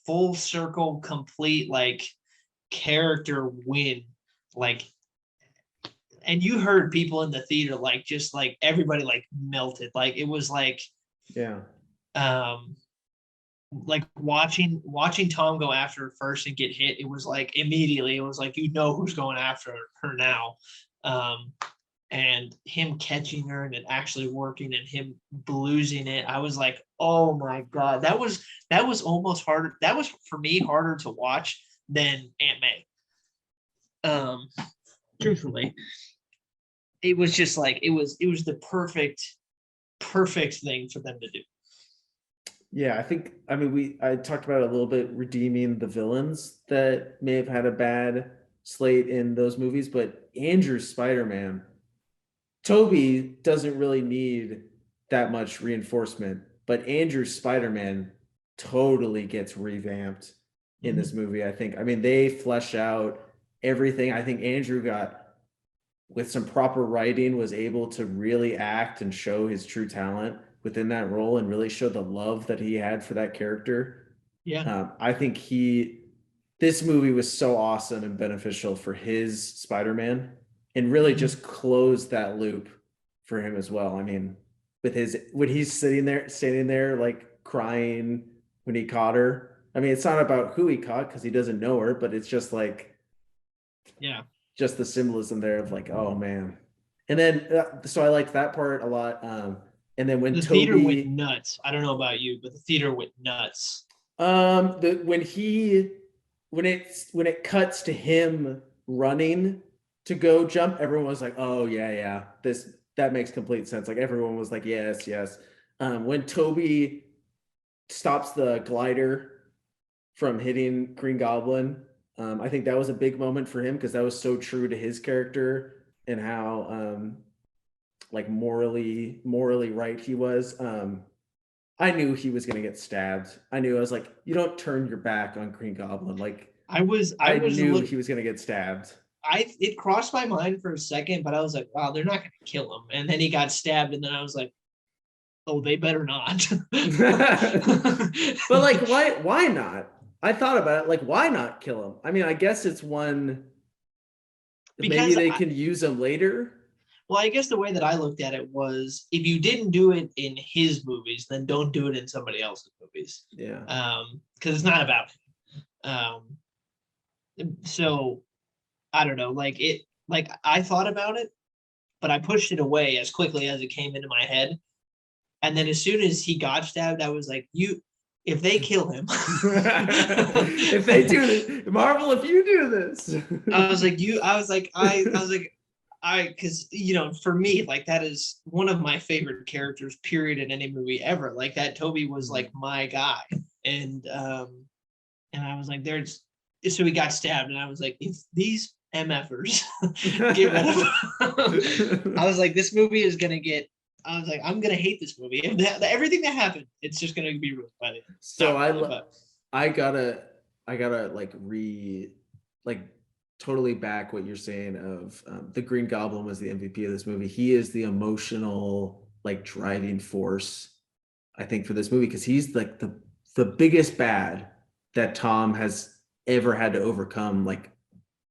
full circle, complete, like character win, like, and you heard people in the theater like just like everybody like melted, like it was like like watching Tom go after her first and get hit. It was like immediately it was like, you know who's going after her now. And him catching her and it actually working and him bluesing it, I was like, oh my God, that was almost harder. That was for me harder to watch than Aunt May. Truthfully, it was just like, it was the perfect thing for them to do. Yeah, I talked about it a little bit, redeeming the villains that may have had a bad slate in those movies, but Andrew's Spider-Man, Toby doesn't really need that much reinforcement, but Andrew's Spider-Man totally gets revamped in this movie. I think, I mean, they flesh out everything. I think Andrew got, with some proper writing, was able to really act and show his true talent within that role and really show the love that he had for that character. Yeah. I think this movie was so awesome and beneficial for his Spider-Man, and really just closed that loop for him as well. I mean, when he's standing there like crying when he caught her. I mean, it's not about who he caught because he doesn't know her, but it's just like, Yeah. just the symbolism there of like, oh man. And then so I like that part a lot. And then when the theater went Toby, nuts. I don't know about you, but the theater went nuts. when it cuts to him running to go jump, everyone was like, oh yeah, that makes complete sense. Like everyone was like, yes. When Toby stops the glider from hitting Green Goblin, I think that was a big moment for him because that was so true to his character and how like morally right he was. I knew he was gonna get stabbed. I was like, you don't turn your back on Green Goblin. Like I I knew he was gonna get stabbed. It crossed my mind for a second, but I was like, wow, they're not gonna kill him. And then he got stabbed, and then I was like, oh, they better not. But like, why not? I thought about it, like, why not kill him? I mean, I guess it's one, maybe Because they can use him later. well, I guess the way that I looked at it was, if you didn't do it in his movies, then don't do it in somebody else's movies. Yeah. Because it's not about him. So I don't know, like I thought about it, but I pushed it away as quickly as it came into my head. And then as soon as he got stabbed, I was like, if they kill him, if they do this, Marvel, if you do this, because for me, like, that is one of my favorite characters, period, in any movie ever. Like, that Toby was like my guy, and I was like, so he got stabbed, and I was like, if these MFers get rid of him, I was like, this movie is gonna get. I was like, I'm gonna hate this movie. Everything that happened, it's just gonna be ruined by it. So I gotta totally back what you're saying of the Green Goblin was the MVP of this movie. He is the emotional like driving force, I think, for this movie, because he's like the biggest bad that Tom has ever had to overcome, like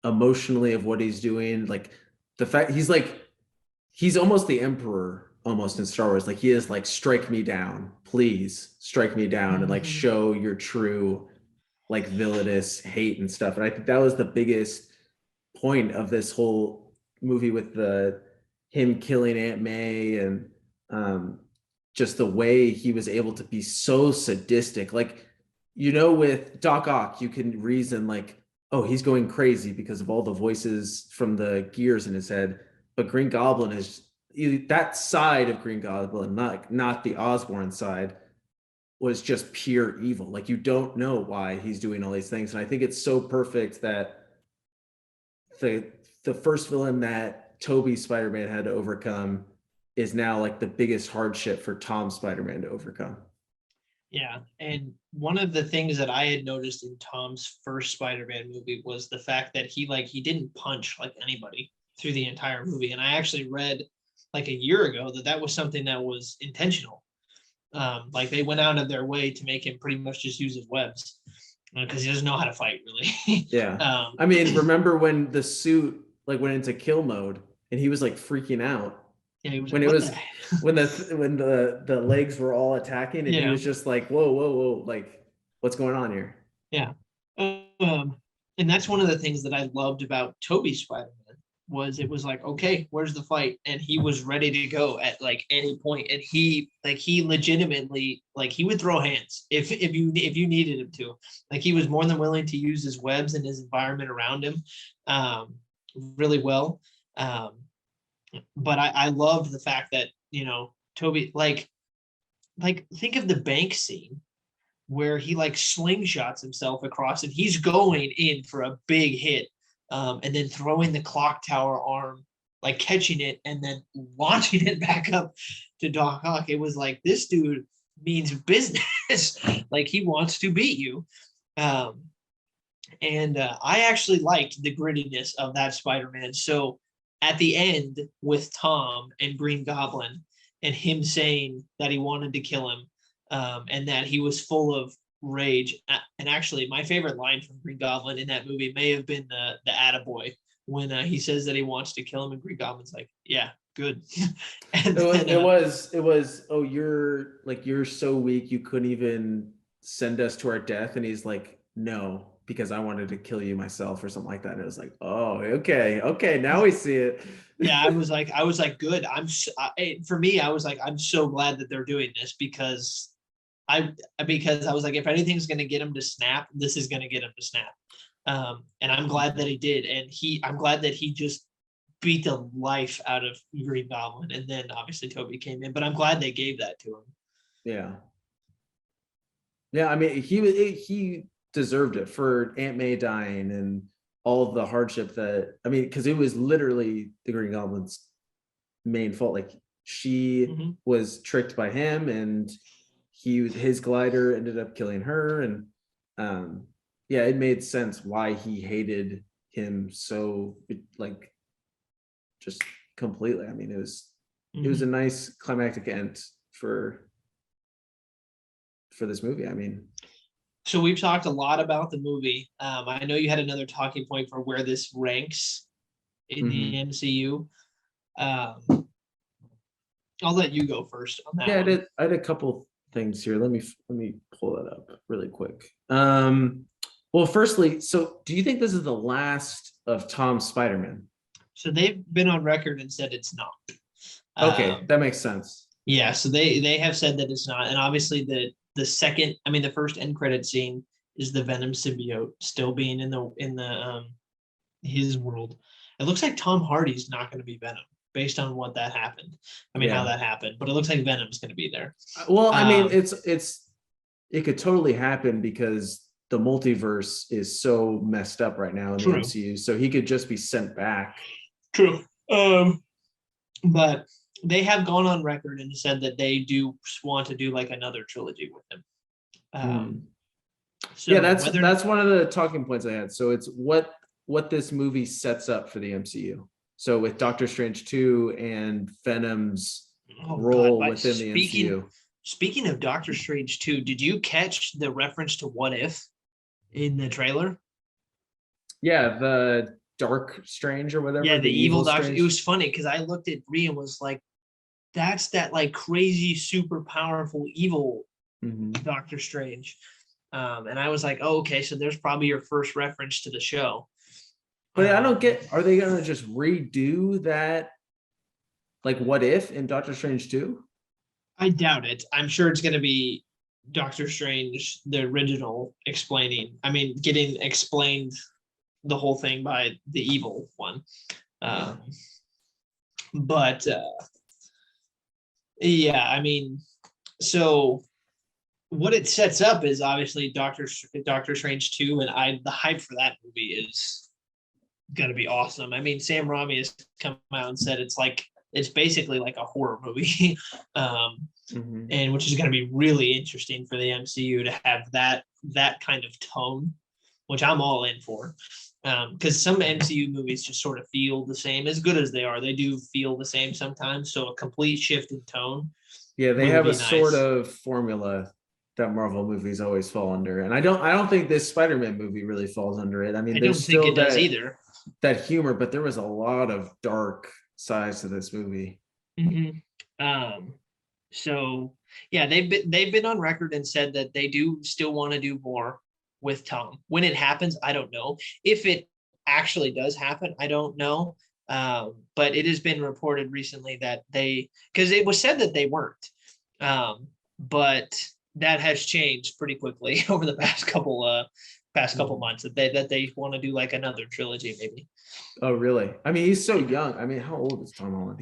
emotionally, of what he's doing. Like the fact he's almost the Emperor almost in Star Wars. Like he is like, strike me down, please strike me down, and like show your true like villainous hate and stuff. And I think that was the biggest point of this whole movie, with him killing Aunt May, and just the way he was able to be so sadistic. Like, with Doc Ock, you can reason like, oh, he's going crazy because of all the voices from the gears in his head. But Green Goblin is that side of Green Goblin, not the Osborn side, was just pure evil. Like, you don't know why he's doing all these things. And I think it's so perfect that the first villain that Toby Spider-Man had to overcome is now like the biggest hardship for Tom Spider-Man to overcome. Yeah, and one of the things that I had noticed in Tom's first Spider-Man movie was the fact that he didn't punch like anybody through the entire movie. And I actually read like a year ago that was something that was intentional. Like, they went out of their way to make him pretty much just use his webs, because he doesn't know how to fight, really. Yeah. I mean, remember when the suit like went into kill mode and he was like freaking out? Yeah, he was when like, it was when the legs were all attacking, and he was just like, whoa, like, what's going on here? Yeah. And that's one of the things that I loved about Toby's Spider-Man, was it was like, okay, where's the fight? And he was ready to go at like any point. And he legitimately, like, he would throw hands if you needed him to. Like, he was more than willing to use his webs and his environment around him really well. But I loved the fact that, Toby, like think of the bank scene where he like slingshots himself across, and he's going in for a big hit, and then throwing the clock tower arm, like catching it and then launching it back up to Doc Ock. It was like, this dude means business. this. Like, he wants to beat you. And I actually liked the grittiness of that Spider-Man. So at the end with Tom and Green Goblin and him saying that he wanted to kill him, and that he was full of rage. And actually, my favorite line from Green Goblin in that movie may have been the attaboy when he says that he wants to kill him, and Green Goblin's like, yeah, good. And it was, oh, you're so weak you couldn't even send us to our death, and he's like, no, because I wanted to kill you myself or something like that. And it was like, oh, okay, now we see it. Yeah, I was like, good. For me, I was like, I'm so glad that they're doing this because I was like, if anything's going to get him to snap, this is going to get him to snap. And I'm glad that he did. And I'm glad that he just beat the life out of Green Goblin. And then obviously Toby came in, but I'm glad they gave that to him. Yeah. Yeah. I mean, he deserved it for Aunt May dying and all of the hardship because it was literally the Green Goblin's main fault. Like, she was tricked by him, and his glider ended up killing her. And yeah, it made sense why he hated him so, like, just completely. I mean, it was a nice climactic end for this movie. I mean, so we've talked a lot about the movie. I know you had another talking point for where this ranks in the MCU. I'll let you go first on that. Yeah, I had a couple things here. Let me pull that up really quick. Well, firstly, so do you think this is the last of Tom's Spider-Man? So they've been on record and said it's not. Okay, that makes sense. Yeah, so they have said that it's not, and obviously the first end credit scene is the Venom symbiote still being in the his world. It looks like Tom Hardy's not going to be Venom based on what that happened. I mean, how that happened, but it looks like Venom's going to be there. Well, I mean, it could totally happen because the multiverse is so messed up right now in the MCU, so he could just be sent back. True. But they have gone on record and said that they do want to do like another trilogy with him. So yeah, that's one of the talking points I had. So it's what this movie sets up for the MCU. So with Doctor Strange 2 and Venom's role within the MCU. Speaking of Doctor Strange 2, did you catch the reference to What If in the trailer? Yeah, the Dark Strange or whatever. Yeah, the evil Doctor. Strange. It was funny because I looked at Brie and was like, that's that like crazy, super powerful, evil Doctor Strange. And I was like, oh, okay, so there's probably your first reference to the show. But I don't get, are they going to just redo that? Like, What If in Doctor Strange 2? I doubt it. I'm sure it's going to be Doctor Strange, the original, getting explained the whole thing by the evil one. But yeah, I mean, so what it sets up is obviously Doctor Strange 2, and the hype for that movie is going to be awesome. I mean, Sam Raimi has come out and said it's basically like a horror movie, and which is going to be really interesting for the MCU to have that kind of tone, which I'm all in for. Because some MCU movies just sort of feel the same, as good as they are. They do feel the same sometimes. So a complete shift in tone. Yeah, they have a sort of formula that Marvel movies always fall under, and I don't think this Spider-Man movie really falls under it. I mean, there's still it does either. That humor, but there was a lot of dark sides to this movie. So yeah, they've been on record and said that they do still want to do more with Tom. When it happens, I don't know. If it actually does happen, I don't know. But it has been reported recently that because it was said that they weren't, but that has changed pretty quickly over the past couple months that they want to do like another trilogy maybe. Oh really? I mean, he's so young. I mean, how old is Tom Holland?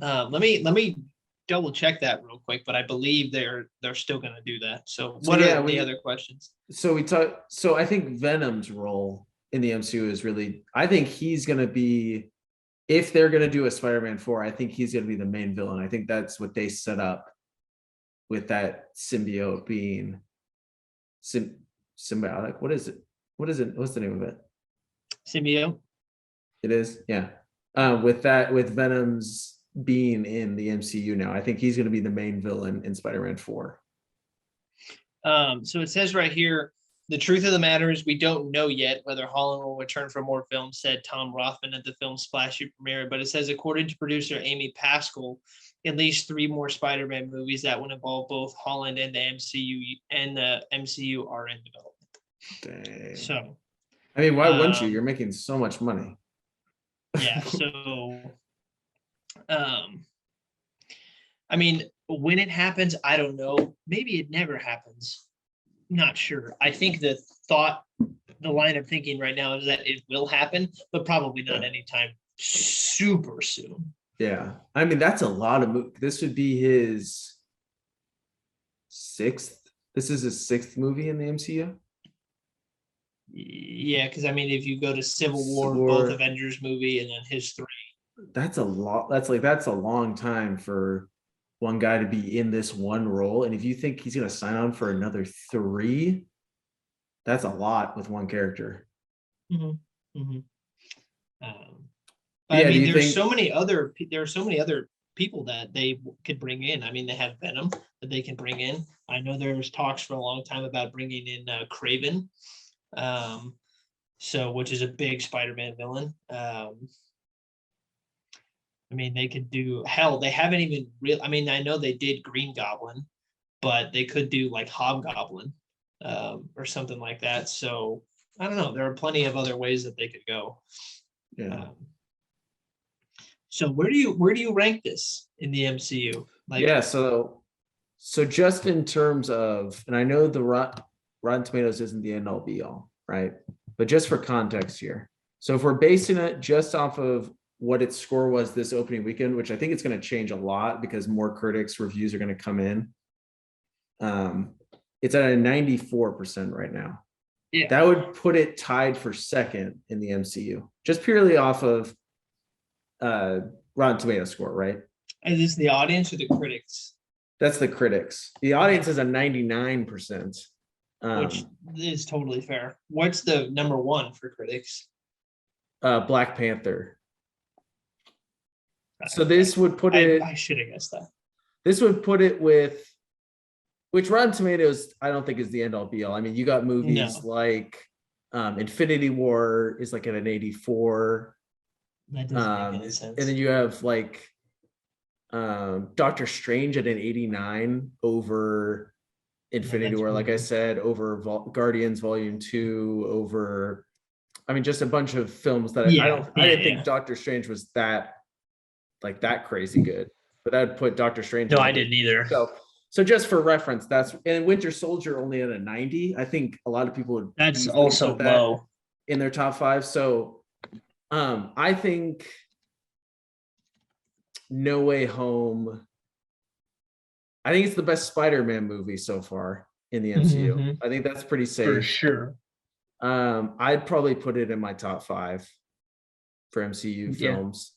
Let me double check that real quick, but I believe they're still going to do that. So what are the other questions? So I think Venom's role in the MCU is really, I think he's going to be, if they're going to do a Spider-Man 4, I think he's going to be the main villain. I think that's what they set up with that symbiote being symbiotic. What is it? What's the name of it? Symbiote. It is, yeah. With Venom's being in the MCU now, I think he's going to be the main villain in Spider-Man 4. So it says right here, the truth of the matter is we don't know yet whether Holland will return for more films, said Tom Rothman at the film's splashy premiere. But it says, according to producer Amy Pascal, at least 3 more Spider-Man movies that would involve both Holland and the MCU are in development. Dang. So, I mean, why wouldn't you? You're making so much money. Yeah. So, I mean, when it happens, I don't know. Maybe it never happens. Not sure. I think the line of thinking right now is that it will happen, but probably not anytime super soon. Yeah. I mean, that's a lot of this would be his 6th. This is his 6th movie in the MCU. Yeah, because I mean, if you go to Civil War, both Avengers movie, and then his 3. That's a lot. That's a long time for one guy to be in this one role. And if you think he's going to sign on for another 3, that's a lot with one character. Mm-hmm. Mm-hmm. I mean, there are so many other people that they could bring in. I mean, they have Venom that they can bring in. I know there was talks for a long time about bringing in Kraven, which is a big Spider-Man villain. I mean, they could do they haven't even I mean, I know they did Green Goblin, but they could do like Hobgoblin or something like that. So I don't know. There are plenty of other ways that they could go. Yeah. So where do you rank this in the MCU? So just in terms of, and I know the Rotten Tomatoes isn't the end all be all, right? But just for context here. So if we're basing it just off of what its score was this opening weekend, which I think it's going to change a lot because more critics' reviews are going to come in. It's at a 94% right now. Yeah. That would put it tied for 2nd in the MCU, just purely off of Rotten Tomatoes score, right? Is this the audience or the critics? That's the critics. The audience is a 99%. Which is totally fair. What's the number 1 for critics? Black Panther. So this would put it. I should have guessed that. This would put it with, which Rotten Tomatoes I don't think is the end all be all. I mean, you got movies like Infinity War is like at an 84. That doesn't make any sense. And then you have like Doctor Strange at an 89 over Infinity War, like I said, over Guardians Volume 2, over, I mean, just a bunch of films that I didn't think Doctor Strange was that crazy good, but that would put Doctor Strange. No, I didn't either. So just for reference, and Winter Soldier only at a 90. I think a lot of people would. That's also low in their top 5. So, I think No Way Home. I think it's the best Spider-Man movie so far in the MCU. Mm-hmm. I think that's pretty safe. For sure. I'd probably put it in my top 5 for MCU films.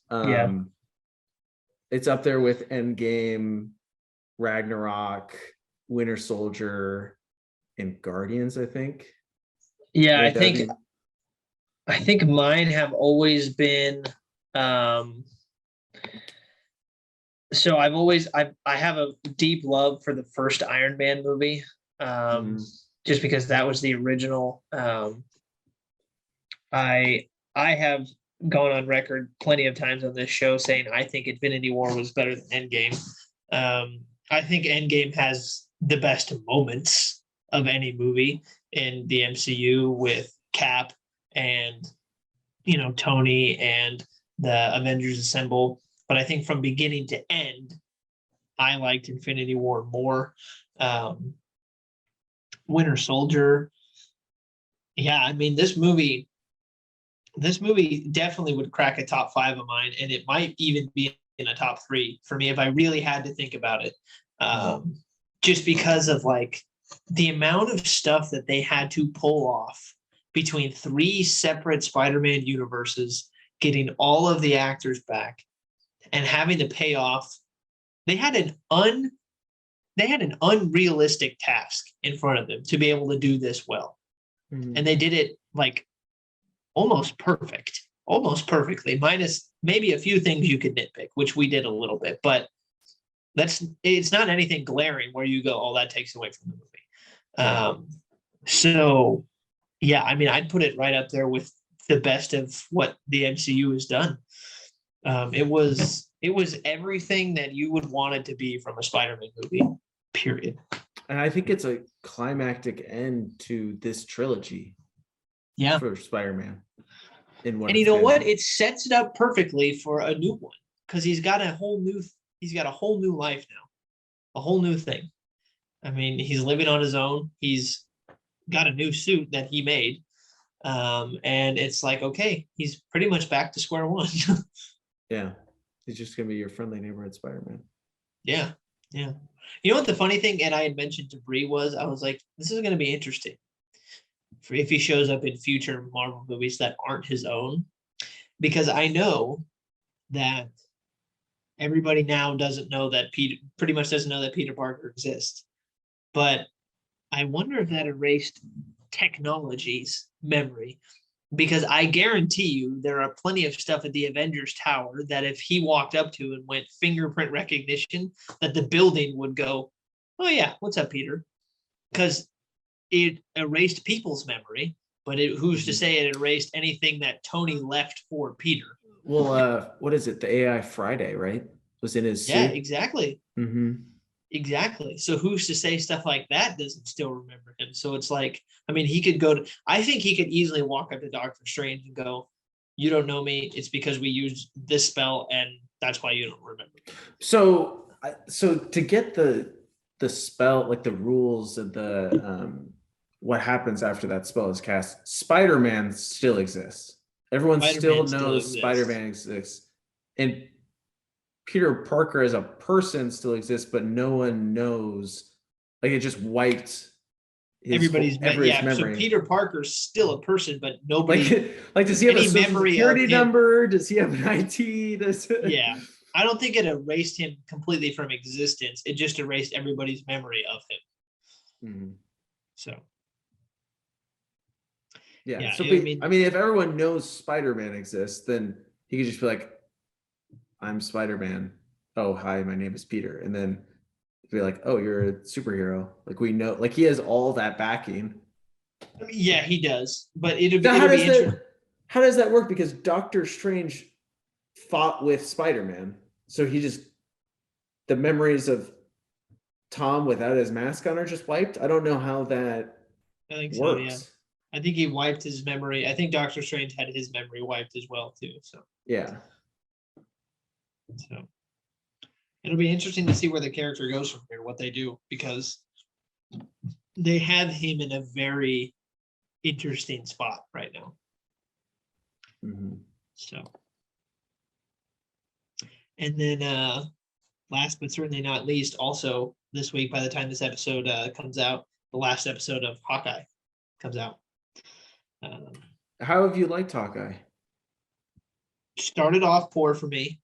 It's up there with Endgame, Ragnarok, Winter Soldier, and Guardians, I think. Yeah, I think mine have always been so I have a deep love for the first Iron Man movie. Just because that was the original. I have gone on record plenty of times on this show saying I think Infinity War was better than Endgame. I think Endgame has the best moments of any movie in the MCU with Cap and Tony and the Avengers Assemble. But I think from beginning to end, I liked Infinity War more. Winter Soldier. Yeah, I mean, this movie definitely would crack a top 5 of mine, and it might even be in a top 3 for me if I really had to think about it. Just because of like the amount of stuff that they had to pull off between 3 separate Spider-Man universes, getting all of the actors back and having to pay off. They had an they had an unrealistic task in front of them to be able to do this well. Mhm. And they did it like almost perfectly, minus maybe a few things you could nitpick, which we did a little bit, but it's not anything glaring where you go, oh, that takes away from the movie. So yeah, I mean, I'd put it right up there with the best of what the MCU has done. It was everything that you would want it to be from a Spider-Man movie, period. And I think it's a climactic end to this trilogy. Yeah. For Spider-Man. And you know what? It sets it up perfectly for a new one because he's got a whole new life now, a whole new thing. I mean, he's living on his own. He's got a new suit that he made. And it's like, okay, he's pretty much back to square one. Yeah. He's just going to be your friendly neighborhood Spider-Man. Yeah. Yeah. You know what the funny thing, and I had mentioned to Bree was, I was like, this is going to be interesting if he shows up in future Marvel movies that aren't his own, because I know that everybody now doesn't know that pretty much doesn't know that Peter Parker exists. But I wonder if that erased technology's memory, because I guarantee you there are plenty of stuff at the Avengers Tower that if he walked up to and went fingerprint recognition, that the building would go, oh yeah, what's up, Peter? Because it erased people's memory, but who's to say it erased anything that Tony left for Peter? Well, what is it? The AI Friday, right? Was in his suit? Yeah, exactly. Mm-hmm. Exactly. So who's to say stuff like that doesn't still remember him? So it's like, I mean, I think he could easily walk up to Doctor Strange and go, you don't know me. It's because we used this spell and that's why you don't remember. So to get the spell, like the rules of the what happens after that spell is cast, Spider-Man still exists. Everyone still knows Spider-Man exists. And Peter Parker as a person still exists, but no one knows. Like it just wiped everybody's memory. So Peter Parker's still a person, but nobody like does he have a social security number? Does he have an IT? Yeah. I don't think it erased him completely from existence. It just erased everybody's memory of him. Mm-hmm. So yeah. So I mean, if everyone knows Spider-Man exists, then he could just be like, I'm Spider-Man. Oh, hi, my name is Peter. And then be like, oh, you're a superhero. Like we know, like he has all that backing. I mean, yeah, he does. But how does that work? Because Doctor Strange fought with Spider-Man. So the memories of Tom without his mask on are just wiped. I don't know how that works. So, yeah. I think he wiped his memory. I think Doctor Strange had his memory wiped as well too. So yeah. So it'll be interesting to see where the character goes from here, what they do, because they have him in a very interesting spot right now. Mm-hmm. So, and then last but certainly not least, also this week, by the time this episode comes out, the last episode of Hawkeye comes out. How have you liked Hawkeye? Started off poor for me,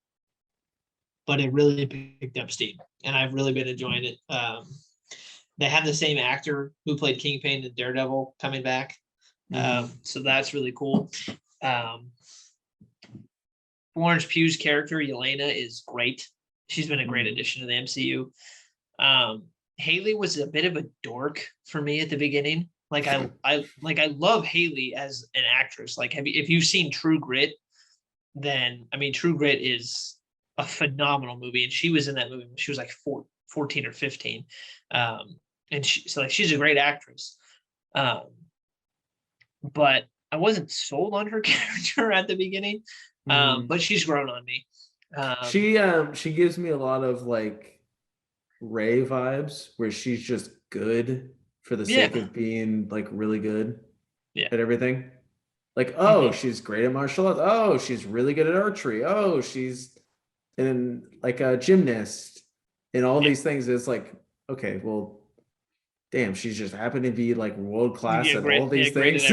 but it really picked up steam, and I've really been enjoying it. They have the same actor who played Kingpin and Daredevil coming back, so that's really cool. Florence Pugh's character, Yelena, is great. She's been a great addition to the MCU. Haley was a bit of a dork for me at the beginning. Like I love Haley as an actress. Like if you've seen True Grit, then I mean True Grit is a phenomenal movie, and she was in that movie when she was like 14 or 15. And she's a great actress. But I wasn't sold on her character at the beginning. But she's grown on me. She gives me a lot of like Ray vibes, where she's just good for the sake of being like really good at everything. Like, oh, she's great at martial arts. Oh, she's really good at archery. Oh, she's in like a gymnast and all these things. It's like, okay, well, damn, she's just happened to be like world class at all these things.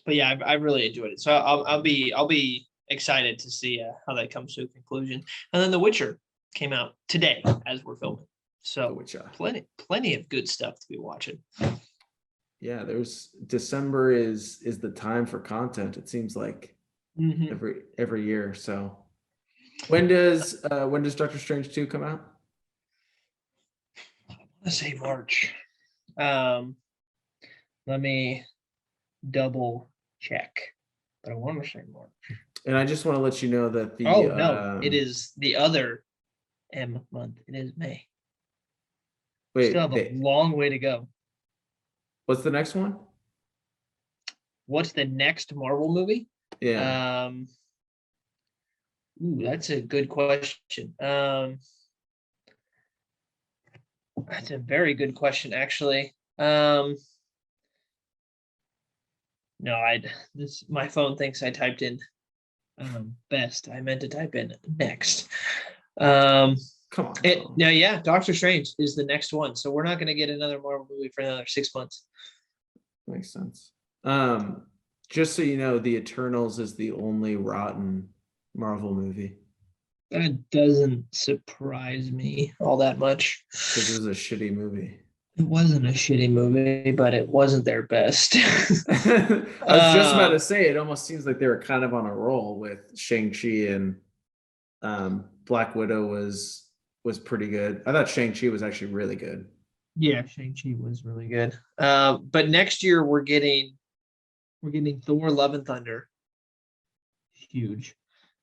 But yeah, I really enjoyed it. So I'll be excited to see how that comes to a conclusion. And then The Witcher came out today as we're filming. So plenty of good stuff to be watching. Yeah, December is the time for content. It seems like every year. So when does Doctor Strange 2 come out? Let's say March. Let me double check, but I want to say March. And I just want to let you know that it is the other M month. It is May. Wait, still have a long way to go. What's the next one? What's the next Marvel movie? Yeah. That's a good question. That's a very good question, actually. No, my phone thinks I typed in best. I meant to type in next. Come on. Yeah, Doctor Strange is the next one. So we're not going to get another Marvel movie for another 6 months. Makes sense. Just so you know, The Eternals is the only rotten Marvel movie. That doesn't surprise me all that much. Because it was a shitty movie. It wasn't a shitty movie, but it wasn't their best. I was just about to say, it almost seems like they were kind of on a roll with Shang-Chi, and Black Widow was pretty good. I thought Shang-Chi was actually really good. Yeah, Shang-Chi was really good. But next year we're getting Thor: Love and Thunder. Huge.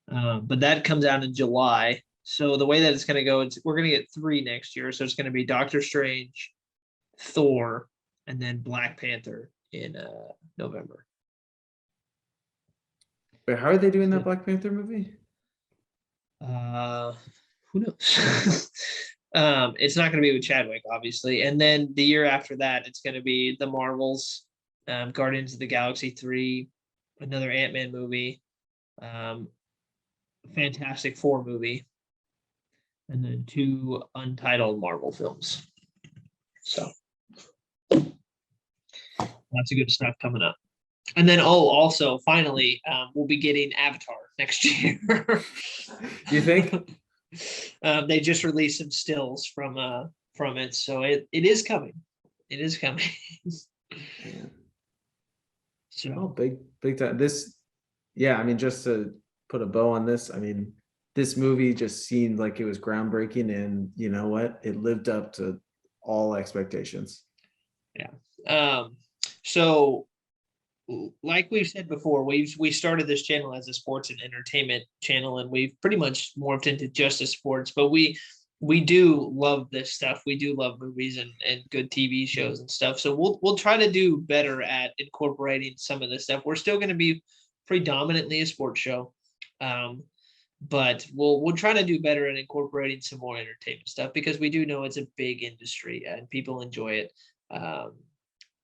But that comes out in July. So the way that it's going to go, we're going to get 3 next year. So it's going to be Doctor Strange, Thor, and then Black Panther in November. But how are they doing that Black Panther movie? Who knows? It's not going to be with Chadwick, obviously. And then the year after that, it's going to be the Marvels, Guardians of the Galaxy 3, another Ant-Man movie, Fantastic Four movie, and then 2 untitled Marvel films. So lots of good stuff coming up. And then, also, finally, we'll be getting Avatar next year. You think? They just released some stills from it, so it is coming. It is coming. So big time. I mean, just to put a bow on this, I mean, this movie just seemed like it was groundbreaking, and you know what? It lived up to all expectations. Yeah. So like we've said before, we started this channel as a sports and entertainment channel, and we've pretty much morphed into just a sports, but we do love this stuff. We do love movies and good TV shows and stuff. So we'll try to do better at incorporating some of this stuff. We're still going to be predominantly a sports show. But we'll try to do better at incorporating some more entertainment stuff, because we do know it's a big industry and people enjoy it.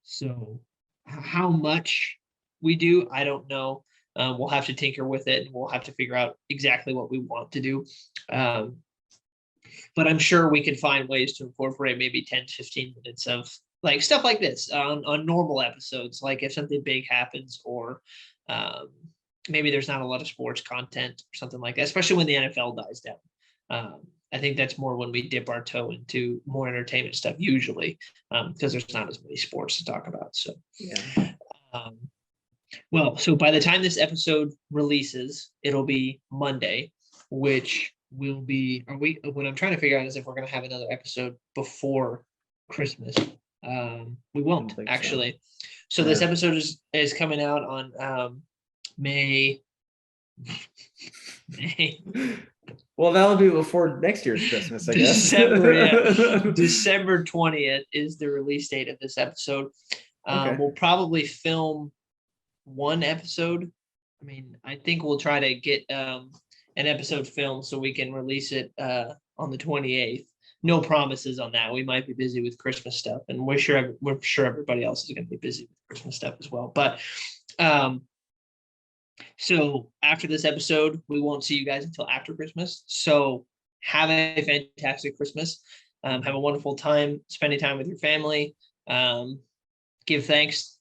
So how much we do, I don't know. We'll have to tinker with it, and we'll have to figure out exactly what we want to do. But I'm sure we can find ways to incorporate maybe 10, 15 minutes of like stuff like this on normal episodes. Like if something big happens, or maybe there's not a lot of sports content or something like that, especially when the NFL dies down. I think that's more when we dip our toe into more entertainment stuff usually, because there's not as many sports to talk about. So, yeah. Well, so by the time this episode releases, it'll be Monday, which will be, what I'm trying to figure out is if we're going to have another episode before Christmas. We won't actually. So this episode is coming out on May. Well, that'll be before next year's Christmas, I guess. December 20th is the release date of this episode. We'll probably film 1 episode. I mean, I think we'll try to get an episode filmed so we can release it on the 28th. No promises on that. We might be busy with Christmas stuff, and we're sure everybody else is going to be busy with Christmas stuff as well. But so after this episode, we won't see you guys until after Christmas. So have a fantastic Christmas. Have a wonderful time spending time with your family. Give thanks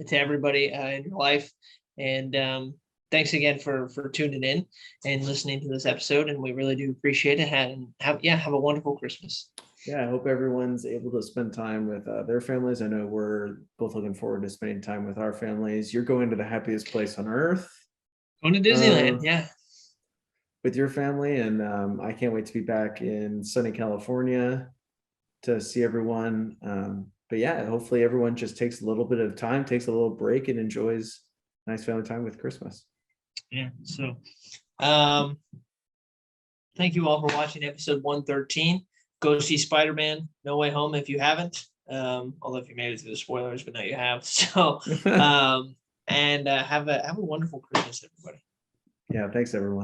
to everybody in your life. And thanks again for tuning in and listening to this episode, and we really do appreciate it. And have a wonderful Christmas. Yeah, I hope everyone's able to spend time with their families. I know we're both looking forward to spending time with our families. You're going to the happiest place on earth. Going to Disneyland, yeah. With your family, and I can't wait to be back in sunny California to see everyone. But yeah, hopefully everyone just takes a little bit of time, takes a little break, and enjoys nice family time with Christmas. Yeah. So, thank you all for watching episode 113. Go see Spider-Man No Way Home if you haven't. Although if you made it through the spoilers, but now you have. So, and have a wonderful Christmas, everybody. Yeah, thanks everyone.